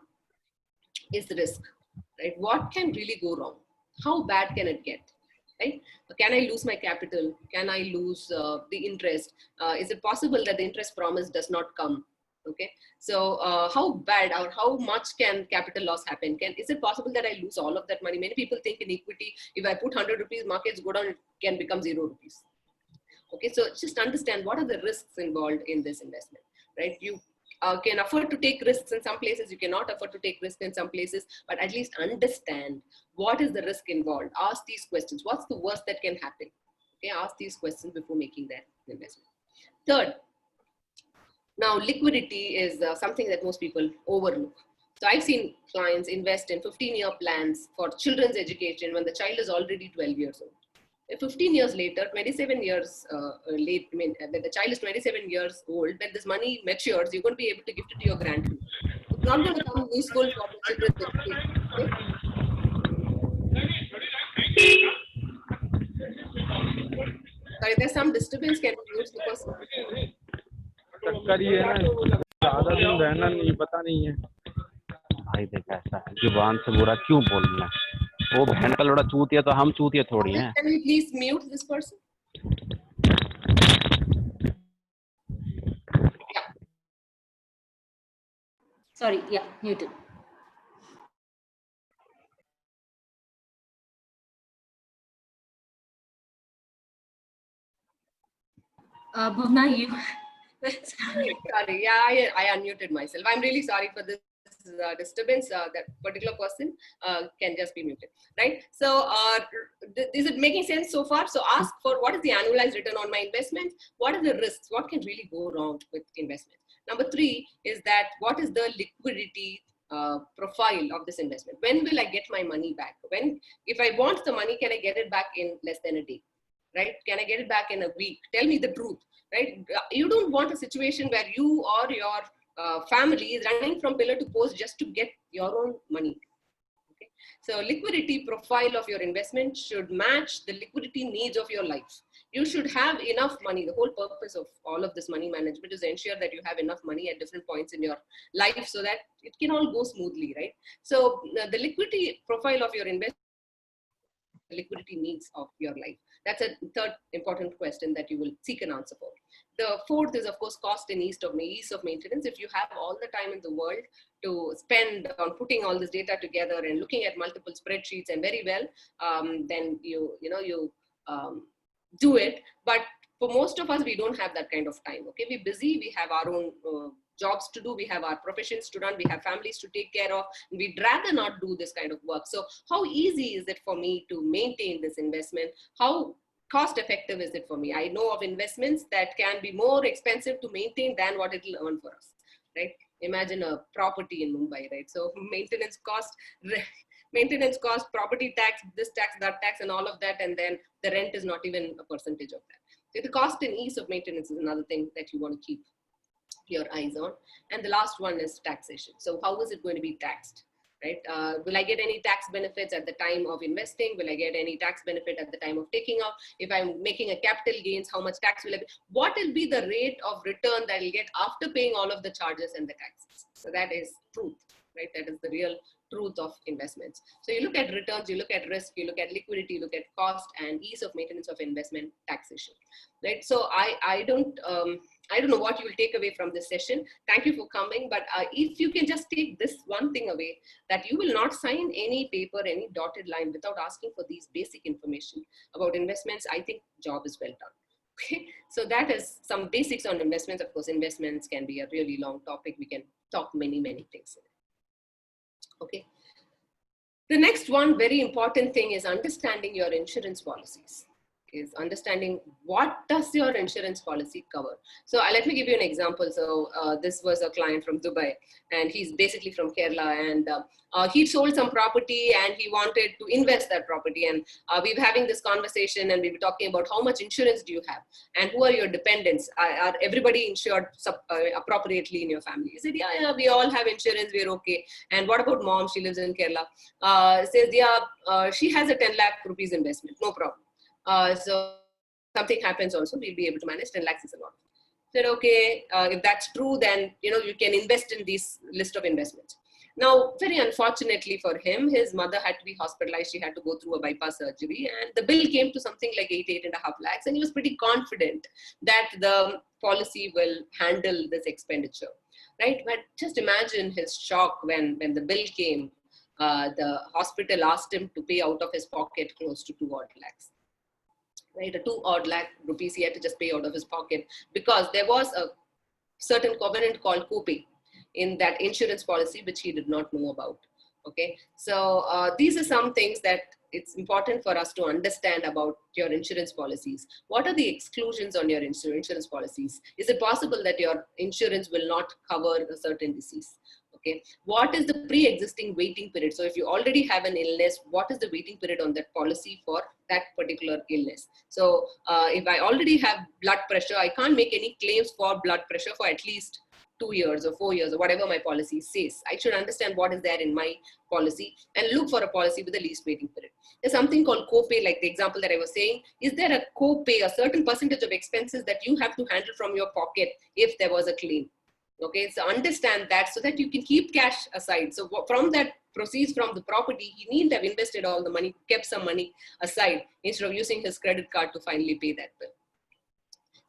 is the risk. Right? What can really go wrong? How bad can it get? Right? Can I lose my capital? Can I lose the interest? Is it possible that the interest promise does not come? Okay. So how bad or how much can capital loss happen? Is it possible that I lose all of that money? Many people think in equity, if I put 100 rupees, markets go down, it can become 0 rupees. Okay. So just understand what are the risks involved in this investment, right? You can afford to take risks in some places, you cannot afford to take risks in some places, but at least understand what is the risk involved. Ask these questions. What's the worst that can happen? Okay, ask these questions before making that investment. Third, now liquidity is something that most people overlook. So I've seen clients invest in 15-year plans for children's education when the child is already 12 years old. 15 years later, 27 years late, when the child is 27 years old, when this money matures, you're going to be able to give it to your grandchildren. It's not going to come useful for the children's education. Okay? Sorry, there's some disturbance. Can you use the person? ज़्यादा दिन रहना नहीं, पता नहीं है भाई। देख ऐसा है, जुबान से बुरा क्यों बोलना है? वो बहन का लड़ा चूतिया तो हम चूतिया थोड़ी हैं। Can you please mute this person? Yeah. Sorry, yeah, muted. Bhavna, you. Sorry, yeah, I unmuted myself. I'm really sorry for this disturbance. That particular person can just be muted, right? So is it making sense so far? So ask for what is the annualized return on my investment? What are the risks? What can really go wrong with investment? Number 3 is that what is the liquidity profile of this investment? When will I get my money back? If I want the money, can I get it back in less than a day? Right? Can I get it back in a week? Tell me the truth, right? You don't want a situation where you or your family is running from pillar to post just to get your own money. Okay? So liquidity profile of your investment should match the liquidity needs of your life. you should have enough money. The whole purpose of all of this money management is to ensure that you have enough money at different points in your life so that it can all go smoothly, right? So the liquidity profile of your investment, liquidity needs of your life. That's a third important question that you will seek an answer for. The fourth is, of course, cost and ease of maintenance. If you have all the time in the world to spend on putting all this data together and looking at multiple spreadsheets and very well, then you do it. But for most of us, we don't have that kind of time. Okay, we're busy. We have our own jobs to do. We have our professions to run. We have families to take care of. We'd rather not do this kind of work. So how easy is it for me to maintain this investment? How cost effective is it for me? I know of investments that can be more expensive to maintain than what it will earn for us, right? Imagine a property in Mumbai, right? So maintenance cost, property tax, this tax, that tax, and all of that, and then the rent is not even a percentage of that. So the cost and ease of maintenance is another thing that you want to keep your eyes on. And the last one is taxation. So how is it going to be taxed, right? Will I get any tax benefits at the time of investing? Will I get any tax benefit at the time of taking out? If I'm making a capital gains, how much tax will I pay? What will be the rate of return that I'll get after paying all of the charges and the taxes? So that is truth, right? That is the real truth of investments. So you look at returns, you look at risk, you look at liquidity, you look at cost and ease of maintenance of investment, taxation, right? So I don't know what you will take away from this session. Thank you for coming, but if you can just take this one thing away, that you will not sign any paper, any dotted line without asking for these basic information about investments, I think job is well done. Okay, so that is some basics on investments. Of course, investments can be a really long topic. We can talk many things. Okay. The next one very important thing is understanding your insurance policies. Is understanding what does your insurance policy cover. So let me give you an example. So this was a client from Dubai, and he's basically from Kerala, and he sold some property and he wanted to invest that property. And we were having this conversation and we were talking about how much insurance do you have and who are your dependents? Are everybody insured appropriately in your family? He said, yeah, we all have insurance, we're okay. And what about mom? She lives in Kerala. Says, yeah, she has a 10 lakh rupees investment, no problem. So something happens also, we'll be able to manage 10 lakhs is a lot. Said, okay, if that's true, then, you can invest in this list of investments. Now, very unfortunately for him, his mother had to be hospitalized. She had to go through a bypass surgery, and the bill came to something like 8.5 lakhs. And he was pretty confident that the policy will handle this expenditure, right? But just imagine his shock when the bill came. The hospital asked him to pay out of his pocket close to 2 odd lakhs. Right, a 2 odd lakh rupees he had to just pay out of his pocket because there was a certain covenant called copay in that insurance policy, which he did not know about. Okay, so these are some things that it's important for us to understand about your insurance policies. What are the exclusions on your insurance policies? Is it possible that your insurance will not cover a certain disease? Okay, what is the pre-existing waiting period? So if you already have an illness, what is the waiting period on that policy for that particular illness? So if I already have blood pressure, I can't make any claims for blood pressure for at least 2 years or 4 years or whatever my policy says. I should understand what is there in my policy and look for a policy with the least waiting period. There's something called copay, like the example that I was saying. Is there a copay, a certain percentage of expenses that you have to handle from your pocket if there was a claim? Okay, so understand that so that you can keep cash aside. So from that proceeds from the property, he needn't have invested all the money, kept some money aside instead of using his credit card to finally pay that bill.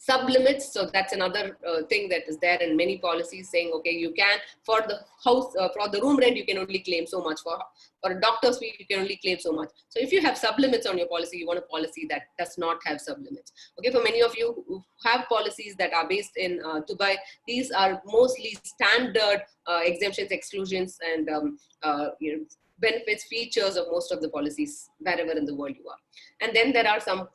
Sublimits, so that's another thing that is there in many policies saying, okay, you can, for the house, for the room rent, you can only claim so much. For a doctor's fee, you can only claim so much. So if you have sublimits on your policy, you want a policy that does not have sublimits. Okay, for many of you who have policies that are based in Dubai, these are mostly standard exemptions, exclusions, and benefits, features of most of the policies wherever in the world you are. And then there are some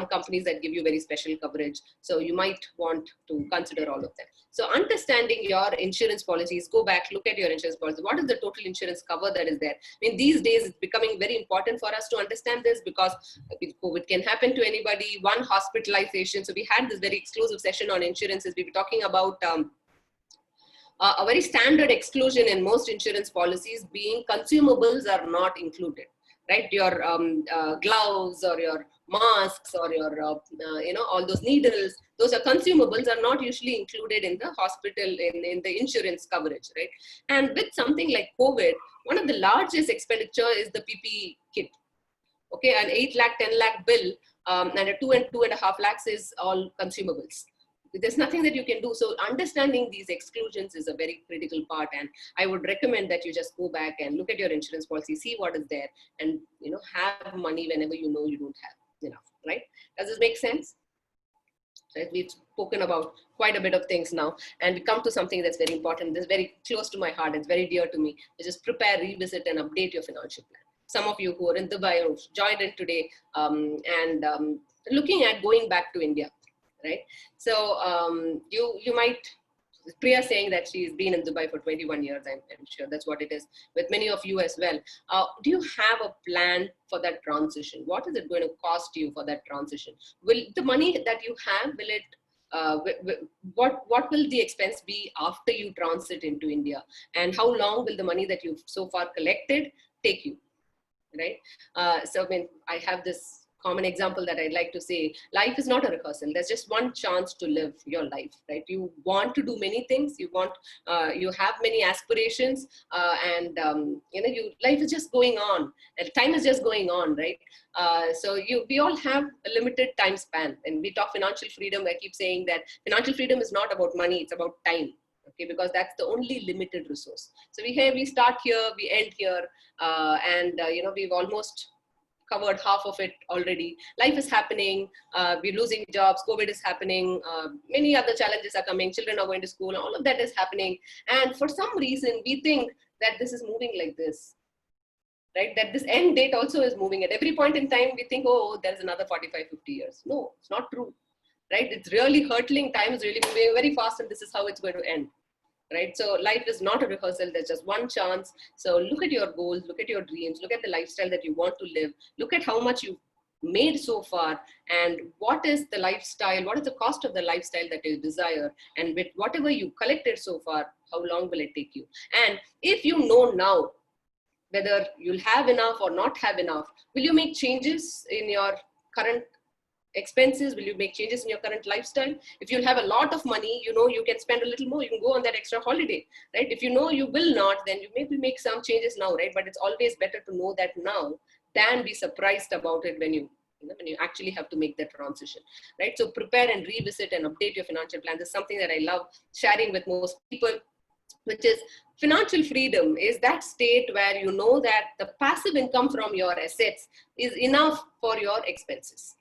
companies that give you very special coverage. So you might want to consider all of them. So understanding your insurance policies, go back, look at your insurance policy. What is the total insurance cover that is there? I mean, these days it's becoming very important for us to understand this because COVID can happen to anybody. One, hospitalization. So we had this very exclusive session on insurances. We were talking about a very standard exclusion in most insurance policies being consumables are not included, right? Your gloves or your masks or your, all those needles, those are consumables, are not usually included in the hospital, in the insurance coverage, right? And with something like COVID, one of the largest expenditure is the PPE kit. Okay, an 8 lakh, 10 lakh bill, and a 2.5 lakhs is all consumables. There's nothing that you can do. So understanding these exclusions is a very critical part. And I would recommend that you just go back and look at your insurance policy, see what is there, and have money whenever you know you don't have enough, right? Does this make sense? Right? We've spoken about quite a bit of things now, and we come to something that's very important. This is very close to my heart. It's very dear to me, which is prepare, revisit, and update your financial plan. Some of you who are in Dubai or joined in today and looking at going back to India, right? So you might, Priya saying that she's been in Dubai for 21 years, I'm sure that's what it is with many of you as well. Do you have a plan for that transition? What is it going to cost you for that transition? Will the money that you have, will it, what will the expense be after you transit into India? And how long will the money that you've so far collected take you? Right? So I mean, I have this common example that I'd like to say, life is not a rehearsal. There's just one chance to live your life, right? You want to do many things. You want, you have many aspirations, and life is just going on, and time is just going on, right? So we all have a limited time span, and we talk financial freedom. I keep saying that financial freedom is not about money; it's about time. Okay, because that's the only limited resource. So we start here, we end here, and we've almost covered half of it already. Life is happening, we're losing jobs, COVID is happening, many other challenges are coming, children are going to school, all of that is happening. And for some reason, we think that this is moving like this, right? That this end date also is moving. At every point in time, we think, oh, there's another 45, 50 years. No, it's not true, right? It's really hurtling. Time is really moving very fast, and this is how it's going to end. Right? So life is not a rehearsal. There's just one chance. So look at your goals, look at your dreams, look at the lifestyle that you want to live, look at how much you've made so far, and what is the lifestyle, what is the cost of the lifestyle that you desire, and with whatever you collected so far, how long will it take you? And if you know now whether you'll have enough or not have enough, will you make changes in your current expenses? Will you make changes in your current lifestyle? If you have a lot of money, you can spend a little more, you can go on that extra holiday, right? If you know you will not, then you maybe make some changes now, right? But it's always better to know that now than be surprised about it when you actually have to make that transition, right? So prepare and revisit and update your financial plan. This is something that I love sharing with most people, which is financial freedom is that state where you know that the passive income from your assets is enough for your expenses.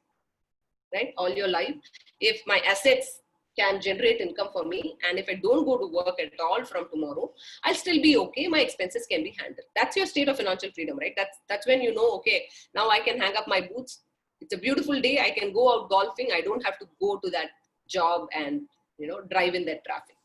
Right? All your life, if my assets can generate income for me, and if I don't go to work at all from tomorrow, I'll still be okay. My expenses can be handled. That's your state of financial freedom, right? That's when you know, okay, now I can hang up my boots. It's a beautiful day. I can go out golfing. I don't have to go to that job and drive in that traffic.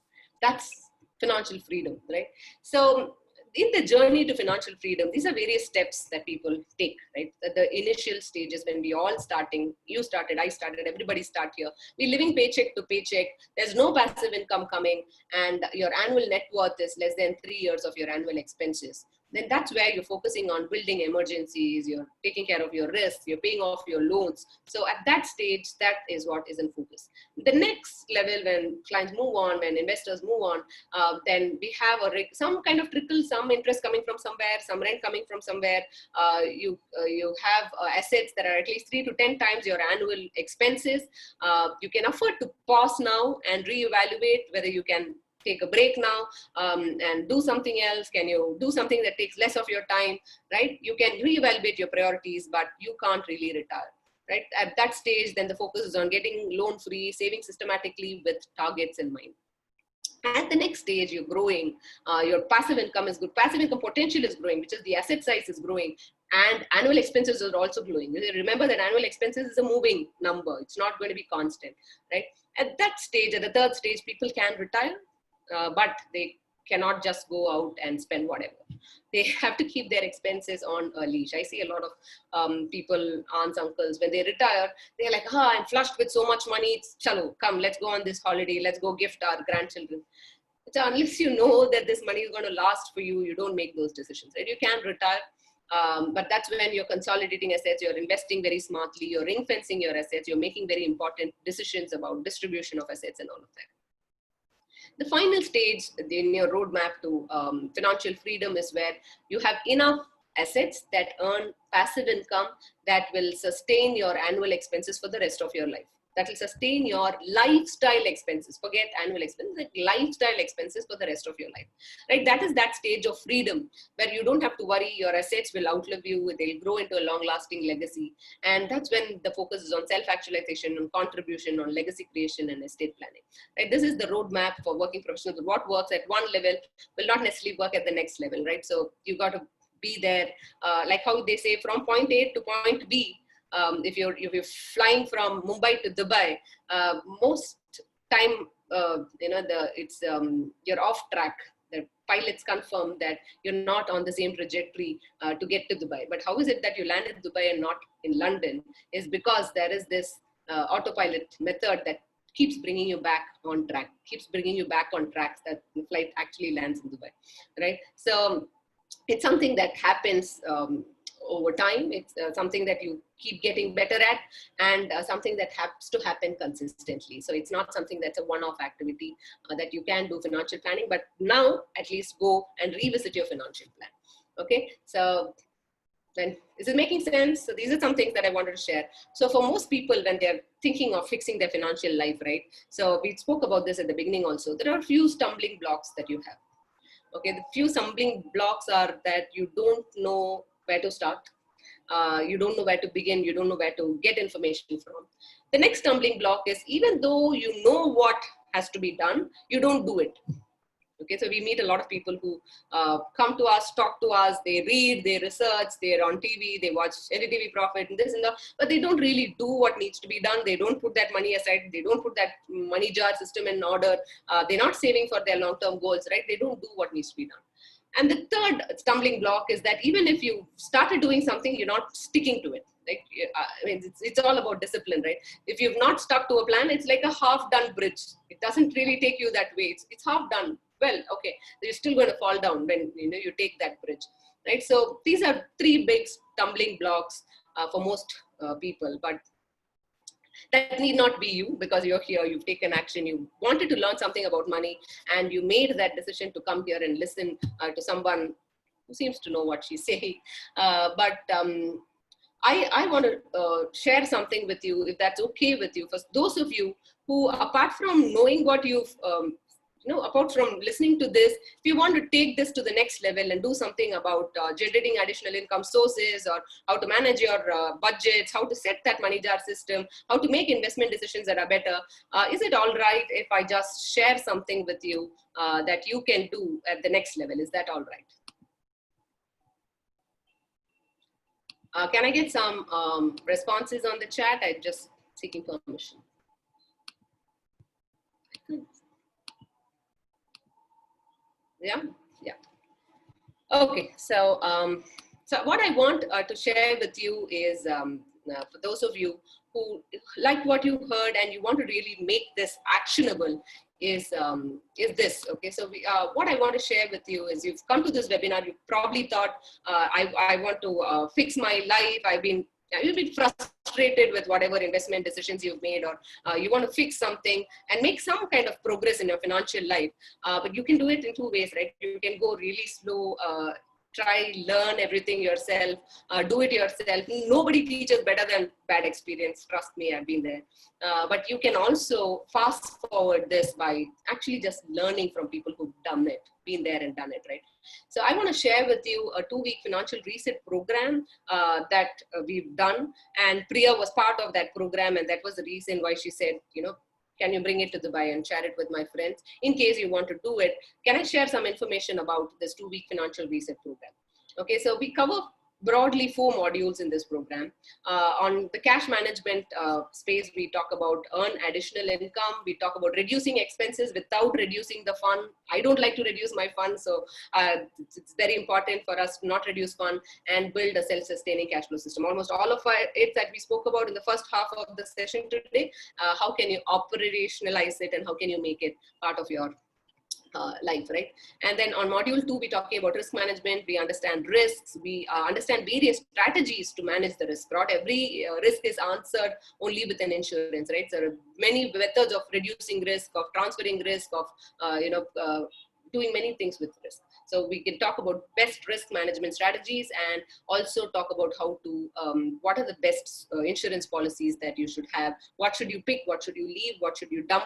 That's financial freedom, right? So in the journey to financial freedom, these are various steps that people take, right? The initial stages when we all starting, you started, I started, everybody start here. We're living paycheck to paycheck. There's no passive income coming, and your annual net worth is less than 3 years of your annual expenses. Then that's where you're focusing on building emergencies, you're taking care of your risks, you're paying off your loans. So at that stage, that is what is in focus. The next level, when clients move on, when investors move on, then we have some kind of trickle, some interest coming from somewhere, some rent coming from somewhere. You have assets that are at least 3 to 10 times your annual expenses. You can afford to pause now and reevaluate whether you can take a break now and do something else. Can you do something that takes less of your time, right? You can reevaluate your priorities, but you can't really retire, right? At that stage, then the focus is on getting loan free, saving systematically with targets in mind. At the next stage, you're growing, your passive income is good, passive income potential is growing, which is the asset size is growing, and annual expenses are also growing. Remember that annual expenses is a moving number. It's not going to be constant, right? At that stage, at the third stage, people can retire, but they cannot just go out and spend whatever. They have to keep their expenses on a leash. I see a lot of people, aunts, uncles, when they retire, they're like, I'm flushed with so much money. It's chalo, come, let's go on this holiday. Let's go gift our grandchildren. So unless you know that this money is going to last for you, you don't make those decisions. Right? You can retire. But that's when you're consolidating assets, you're investing very smartly, you're ring fencing your assets, you're making very important decisions about distribution of assets and all of that. The final stage in your roadmap to financial freedom is where you have enough assets that earn passive income that will sustain your annual expenses for the rest of your life. That will sustain your lifestyle expenses. Forget annual expenses, like lifestyle expenses for the rest of your life. Right? That is that stage of freedom where you don't have to worry, your assets will outlive you, they'll grow into a long-lasting legacy. And that's when the focus is on self-actualization, on contribution, on legacy creation and estate planning. Right? This is the roadmap for working professionals. What works at one level will not necessarily work at the next level, right? So you've got to be there, like how they say, from point A to point B. If you're flying from Mumbai to Dubai, most time you're off track. The pilots confirm that you're not on the same trajectory to get to Dubai. But how is it that you land in Dubai and not in London? Is because there is this autopilot method that keeps bringing you back on track, that the flight actually lands in Dubai, right? So it's something that happens over time. It's something that you keep getting better at, and something that has to happen consistently. So it's not something that's a one-off activity that you can do financial planning, but now at least go and revisit your financial plan. Okay, so then is it making sense? So these are some things that I wanted to share. So for most people, when they're thinking of fixing their financial life, right? So we spoke about this at the beginning also. There are a few stumbling blocks that you have. Okay, the few stumbling blocks are that you don't know where to start. You don't know where to begin. You don't know where to get information from. The next stumbling block is, even though you know what has to be done, you don't do it. Okay, so we meet a lot of people who come to us, talk to us, they read, they research, they're on TV, they watch NDTV Profit and this and that, but they don't really do what needs to be done. They don't put that money aside. They don't put that money jar system in order. They're not saving for their long-term goals, right? They don't do what needs to be done. And the third stumbling block is that even if you started doing something, you're not sticking to it. Like, I mean, it's all about discipline, right? If you've not stuck to a plan, it's like a half-done bridge. It doesn't really take you that way. It's half done. Well, okay, you're still going to fall down when you take that bridge, right? So these are three big stumbling blocks for most people, but that need not be you, because you're here, you've taken action, you wanted to learn something about money, and you made that decision to come here and listen to someone who seems to know what she's saying. I want to share something with you, if that's okay with you, for those of you who, apart from knowing what you've apart from listening to this, if you want to take this to the next level and do something about generating additional income sources, or how to manage your budgets, how to set that money jar system, how to make investment decisions that are better, is it all right if I just share something with you that you can do at the next level? Is that all right? Can I get some responses on the chat? I'm just seeking permission. Yeah. Okay, so what I want to share with you is, for those of you who like what you heard and you want to really make this actionable, is this. Okay, so what I want to share with you is, you've come to this webinar, you probably thought, I want to fix my life. You've been frustrated with whatever investment decisions you've made, or you want to fix something and make some kind of progress in your financial life. But you can do it in two ways, right? You can go really slow, learn everything yourself, do it yourself. Nobody teaches better than bad experience. Trust me, I've been there. But you can also fast forward this by actually just learning from people who've done it, been there and done it, right? So I want to share with you a 2-week financial reset program that we've done. And Priya was part of that program. And that was the reason why she said, can you bring it to Dubai and share it with my friends? In case you want to do it, can I share some information about this 2-week financial reset program? Okay, so we cover broadly 4 modules in this program. On the cash management space, we talk about earn additional income. We talk about reducing expenses without reducing the fund. I don't like to reduce my fund, so it's very important for us to not reduce fund and build a self-sustaining cash flow system. Almost all of it that we spoke about in the first half of the session today, how can you operationalize it and how can you make it part of your life, right? And then on module 2, we're talking about risk management. We understand risks. We understand various strategies to manage the risk. Not every risk is answered only with an insurance, right? There are many methods of reducing risk, of transferring risk, of doing many things with risk. So we can talk about best risk management strategies, and also talk about how to, what are the best insurance policies that you should have, what should you pick, what should you leave, what should you dump.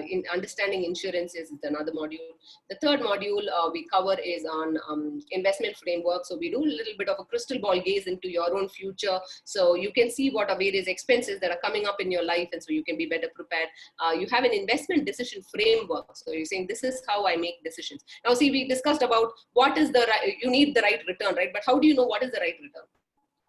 In understanding insurance is another module. The third module we cover is on investment framework. So we do a little bit of a crystal ball gaze into your own future, so you can see what are various expenses that are coming up in your life, and so you can be better prepared. You have an investment decision framework, so you're saying this is how I make decisions. Now see, we discussed about what is the right, you need the right return, right? But how do you know what is the right return?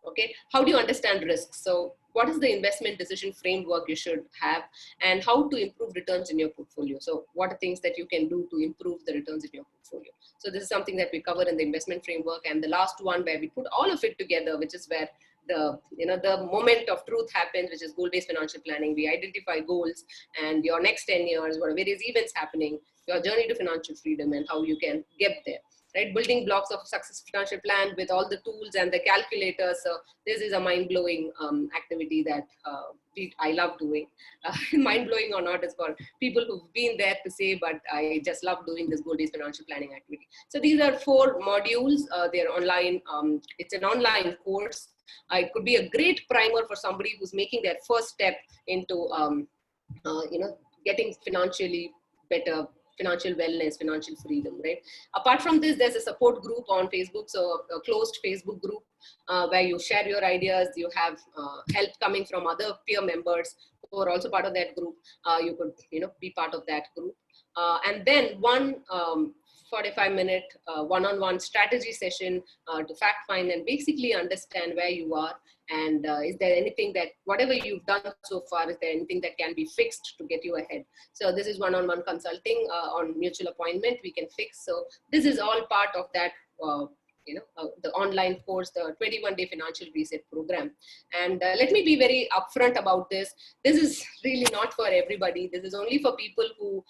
Okay, how do you understand risks? So what is the investment decision framework you should have, and how to improve returns in your portfolio? So what are things that you can do to improve the returns in your portfolio? So this is something that we cover in the investment framework. And the last one, where we put all of it together, which is where the moment of truth happens, which is goal-based financial planning. We identify goals and your next 10 years, what are various events happening, your journey to financial freedom, and how you can get there. Right, building blocks of a successful financial plan with all the tools and the calculators. So this is a mind-blowing activity that I love doing. Mind-blowing or not is for people who've been there to say, but I just love doing this goal-based financial planning activity. So these are 4 modules. They're online. It's an online course. It could be a great primer for somebody who's making their first step into, getting financially better, financial wellness, financial freedom, right? Apart from this, there's a support group on Facebook, so a closed Facebook group where you share your ideas. You have help coming from other peer members who are also part of that group. You could, be part of that group. And then one 45-minute one-on-one strategy session to fact find and basically understand where you are. And is there anything that, whatever you've done so far, is there anything that can be fixed to get you ahead? So this is one-on-one consulting on mutual appointment we can fix. So this is all part of that, the online course, the 21-day financial reset program. And let me be very upfront about this. This is really not for everybody. This is only for people who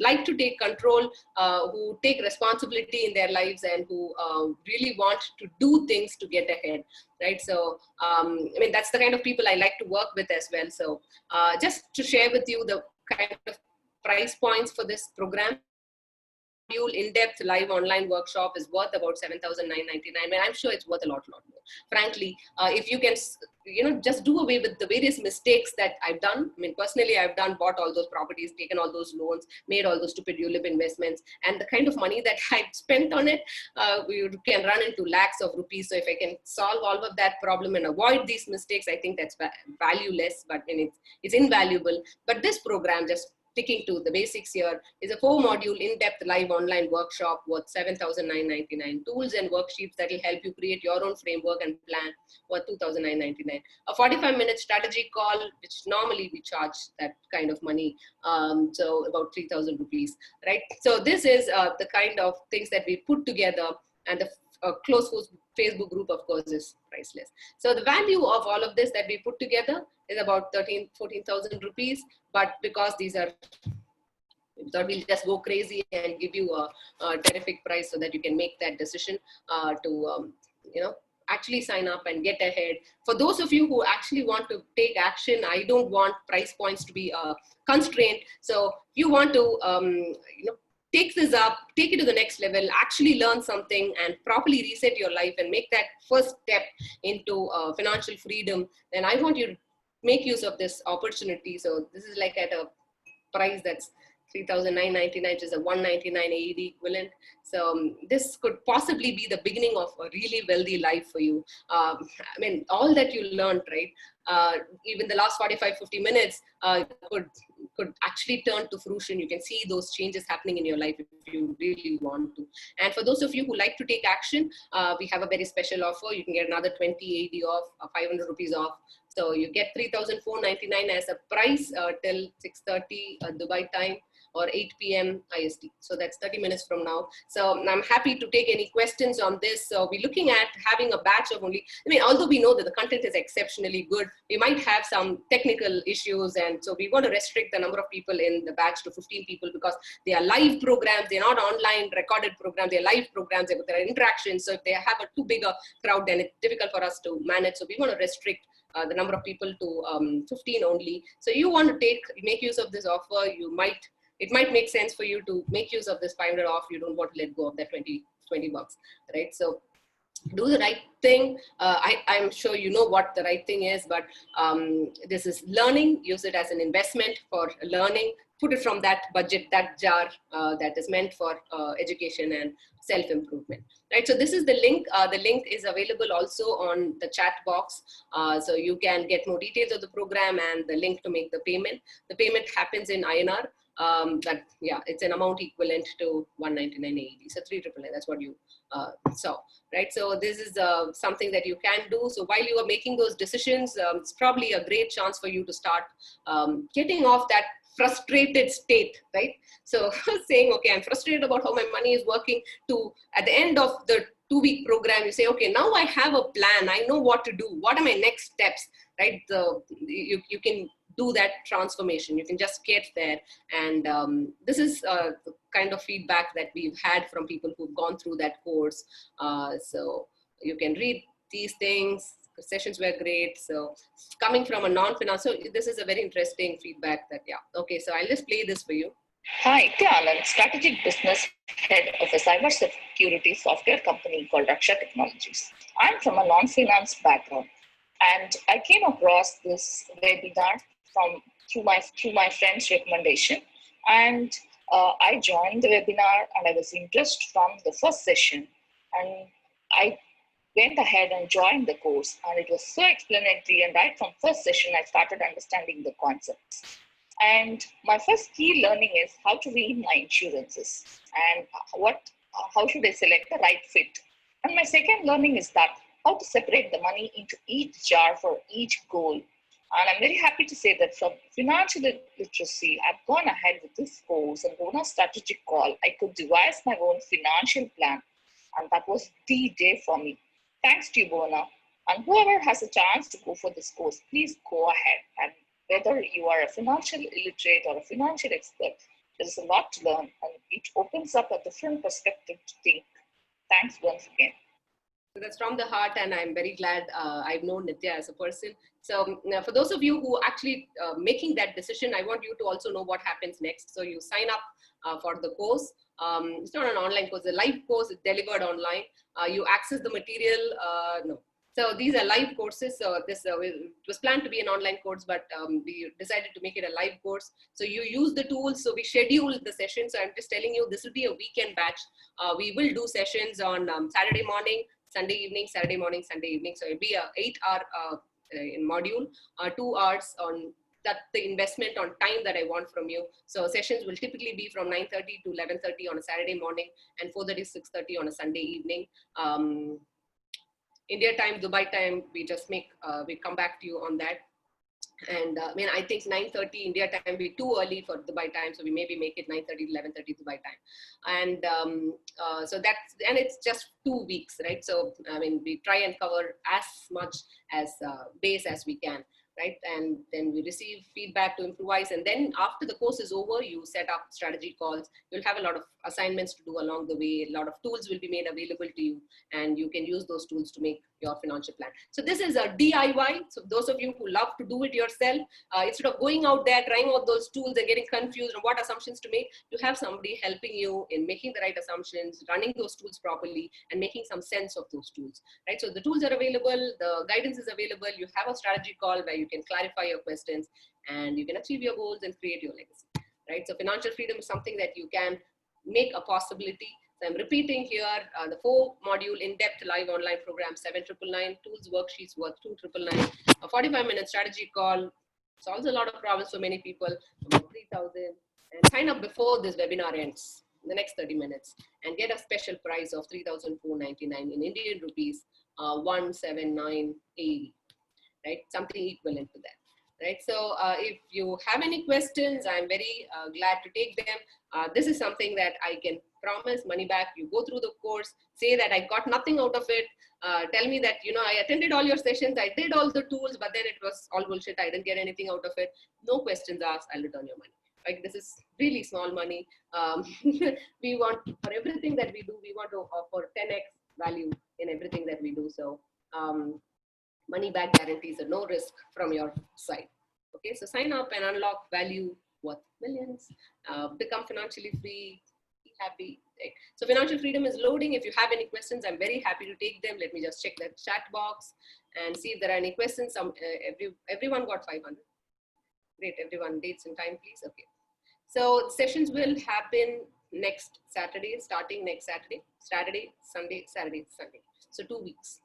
like to take control, who take responsibility in their lives, and who really want to do things to get ahead. Right. So, that's the kind of people I like to work with as well. So just to share with you the kind of price points for this program. In-depth live online workshop is worth about $7,999. I'm sure it's worth a lot more. Frankly, if you can, just do away with the various mistakes that I've done. Personally, I've bought all those properties, taken all those loans, made all those stupid ULIP investments, and the kind of money that I've spent on it, you can run into lakhs of rupees. So if I can solve all of that problem and avoid these mistakes, I think that's valueless, but it's invaluable. But this program, just sticking to the basics here, is a 4-module in-depth live online workshop worth $7,999. Tools and worksheets that will help you create your own framework and plan worth $2,999. A 45-minute strategy call, which normally we charge that kind of money, so about 3,000 rupees, right? So this is the kind of things that we put together, and the close Facebook group, of course, is priceless. So the value of all of this that we put together is about 14,000 rupees. But because these are, we thought we'll just go crazy and give you a terrific price so that you can make that decision to, actually sign up and get ahead. For those of you who actually want to take action, I don't want price points to be constrained. So you want to, take this up, take it to the next level, actually learn something and properly reset your life and make that first step into financial freedom, then I want you to make use of this opportunity. So this is like at a price that's $3,999, which is a $199 AED equivalent. So this could possibly be the beginning of a really wealthy life for you. All that you learned, right? Even the last 45-50 minutes could actually turn to fruition. You can see those changes happening in your life if you really want to. And for those of you who like to take action, we have a very special offer. You can get another 20 AED off, 500 rupees off. So you get 3,499 as a price till 6:30 Dubai time, or 8 p.m. IST. So that's 30 minutes from now. So I'm happy to take any questions on this. So we're looking at having a batch of only, I mean, although we know that the content is exceptionally good, we might have some technical issues. And so we want to restrict the number of people in the batch to 15 people, because they are live programs. They're not online recorded programs. They're live programs. There are interactions. So if they have a too big a crowd, then it's difficult for us to manage. So we want to restrict the number of people to 15 only. So you want to make use of this offer. It might make sense for you to make use of this 500 off. You don't want to let go of that 20 bucks, right? So do the right thing. I'm sure you know what the right thing is, but this is learning. Use it as an investment for learning. Put it from that budget, that jar that is meant for education and self-improvement, right? So this is the link. The link is available also on the chat box. So you can get more details of the program and the link to make the payment. The payment happens in INR. But yeah, it's an amount equivalent to 199 AED. So 399, that's what you saw, right? So this is something that you can do. So while you are making those decisions, it's probably a great chance for you to start getting off that frustrated state, right? So saying, okay, I'm frustrated about how my money is working, to at the end of the 2-week program, you say, okay, now I have a plan. I know what to do. What are my next steps, right? You can do that transformation. You can just get there. And this is the kind of feedback that we've had from people who've gone through that course. So you can read these things. The sessions were great. So coming from a non-finance, so this is a very interesting feedback that, yeah. Okay, so I'll just play this for you. Hi, Anand, strategic business head of a cybersecurity software company called Raksha Technologies. I'm from a non-finance background, and I came across this webinar through my friend's recommendation, and I joined the webinar, and I was impressed from the first session, and I went ahead and joined the course, and it was so explanatory, and right from first session I started understanding the concepts. And my first key learning is how to read my insurances and how should I select the right fit. And my second learning is that how to separate the money into each jar for each goal. And I'm very happy to say that from financial literacy, I've gone ahead with this course and on a strategic call. I could devise my own financial plan, and that was the day for me. Thanks to you, Bona. And whoever has a chance to go for this course, please go ahead. And whether you are a financial illiterate or a financial expert, there is a lot to learn, and it opens up a different perspective to think. Thanks once again. So that's from the heart, and I'm very glad I've known Nitya as a person. So for those of you who actually making that decision, I want you to also know what happens next. So you sign up for the course. It's not an online course, it's a live course. It's delivered online. You access the material. No. So these are live courses. So this it was planned to be an online course, but we decided to make it a live course. So you use the tools. So we schedule the session. So I'm just telling you, this will be a weekend batch. We will do sessions on Saturday morning, Sunday evening, Saturday morning, Sunday evening. So it'll be a 8-hour in module, 2 hours on that, the investment on time that I want from you. So sessions will typically be from 9:30 to 11:30 on a Saturday morning, and 4:30 to 6:30 on a Sunday evening. India time, Dubai time, we just make, we come back to you on that. And I mean, I think 9:30 India time will be too early for Dubai time. So we maybe make it 9:30 to 11:30 Dubai time. And so that's, and it's just 2 weeks, right? So, I mean, we try and cover as much as base as we can, right? And then we receive feedback to improvise. And then after the course is over, you set up strategy calls. You'll have a lot of assignments to do along the way. A lot of tools will be made available to you, and you can use those tools to make your financial plan. So this is a DIY. So those of you who love to do it yourself, instead of going out there, trying out those tools and getting confused on what assumptions to make, you have somebody helping you in making the right assumptions, running those tools properly, and making some sense of those tools, right? So the tools are available, the guidance is available. You have a strategy call where you can clarify your questions, and you can achieve your goals and create your legacy, right? So financial freedom is something that you can make a possibility. So I'm repeating here, the 4-module in-depth live online program, 7,999, tools worksheets worth 2,999, a 45-minute strategy call, solves a lot of problems for many people, about 3,000, and sign up before this webinar ends, in the next 30 minutes, and get a special price of 3,499 in Indian rupees, 17980. right? Something equivalent to that. Right. So if you have any questions, I'm very glad to take them. This is something that I can promise money back. You go through the course, say that I got nothing out of it. Tell me that, I attended all your sessions, I did all the tools, but then it was all bullshit. I didn't get anything out of it. No questions asked. I'll return your money. Like, this is really small money. We want, for everything that we do, we want to offer 10x value in everything that we do. So money back guarantees are no risk from your side. Okay, so sign up and unlock value worth millions. Become financially free, be happy. Right? So financial freedom is loading. If you have any questions, I'm very happy to take them. Let me just check the chat box and see if there are any questions. Everyone got 500. Great, everyone, dates and time, please. Okay. So sessions will happen next Saturday, starting next Saturday, Sunday. So 2 weeks.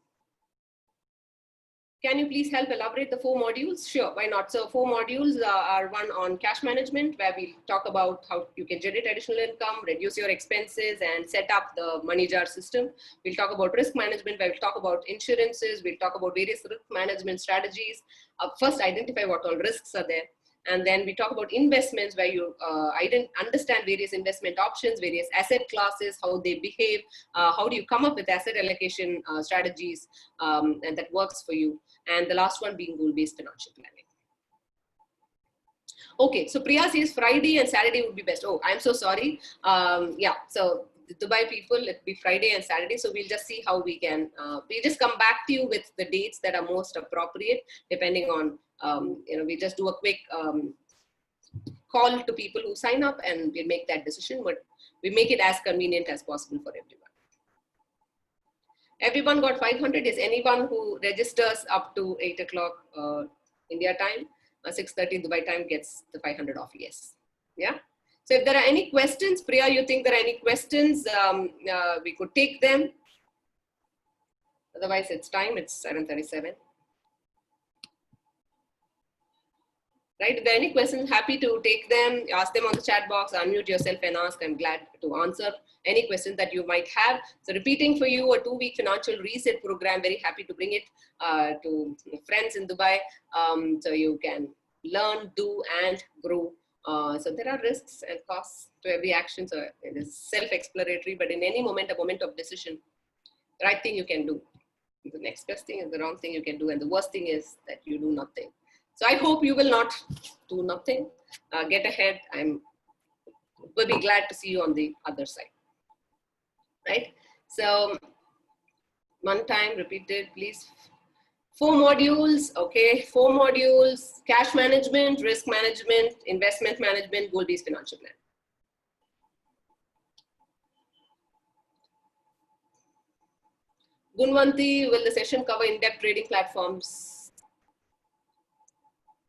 Can you please help elaborate the 4 modules? Sure, why not? So 4 modules are one on cash management, where we'll talk about how you can generate additional income, reduce your expenses, and set up the money jar system. We'll talk about risk management, where we'll talk about insurances. We'll talk about various risk management strategies. First, identify what all risks are there. And then we talk about investments, where you understand various investment options, various asset classes, how they behave, how do you come up with asset allocation strategies, and that works for you. And the last one being goal-based financial planning. Okay, so Priya says Friday and Saturday would be best. Oh, I'm so sorry. Yeah, so the Dubai people, it'll be Friday and Saturday. So we'll just see how we can, we'll just come back to you with the dates that are most appropriate, depending on, we just do a quick call to people who sign up, and we'll make that decision, but we make it as convenient as possible for everyone. Everyone got 500. Is anyone who registers up to 8 o'clock India time, 6:30 Dubai time gets the 500 off? Yes. Yeah. So if there are any questions, Priya, you think there are any questions, we could take them. Otherwise, it's time. It's 7:37. Right? If there are any questions, happy to take them. Ask them on the chat box. Unmute yourself and ask. I'm glad to answer any questions that you might have. So repeating for you, a 2-week financial reset program. Very happy to bring it to friends in Dubai, so you can learn, do, and grow. So there are risks and costs to every action. So it is self-explanatory, but in any moment, a moment of decision, the right thing you can do. The next best thing is the wrong thing you can do. And the worst thing is that you do nothing. So I hope you will not do nothing. Get ahead. We'll be glad to see you on the other side. Right? So one time, repeat it, please. 4 modules, okay? 4 modules: cash management, risk management, investment management, goal-based financial plan. Gunwanti, will the session cover in-depth trading platforms?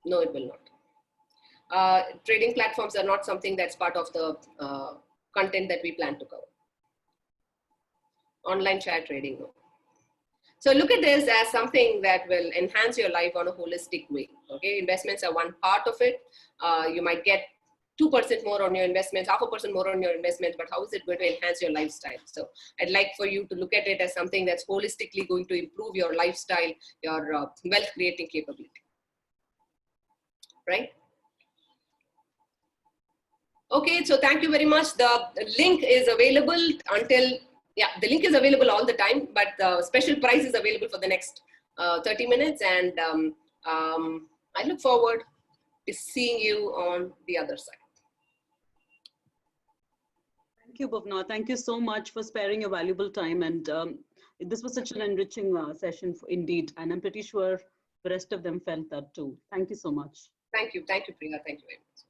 No, it will not. Trading platforms are not something that's part of the content that we plan to cover. Online share trading, no. So look at this as something that will enhance your life on a holistic way. Okay, investments are one part of it. You might get 2% more on your investments, 0.5% more on your investments, but how is it going to enhance your lifestyle? So I'd like for you to look at it as something that's holistically going to improve your lifestyle, your wealth creating capability. Right? Okay, so thank you very much. The link is available until, the link is available all the time, but the special price is available for the next 30 minutes. And I look forward to seeing you on the other side. Thank you, Bhavna. Thank you so much for sparing your valuable time. And this was such an enriching session indeed. And I'm pretty sure the rest of them felt that too. Thank you so much. Thank you. Thank you, Priya. Thank you very much.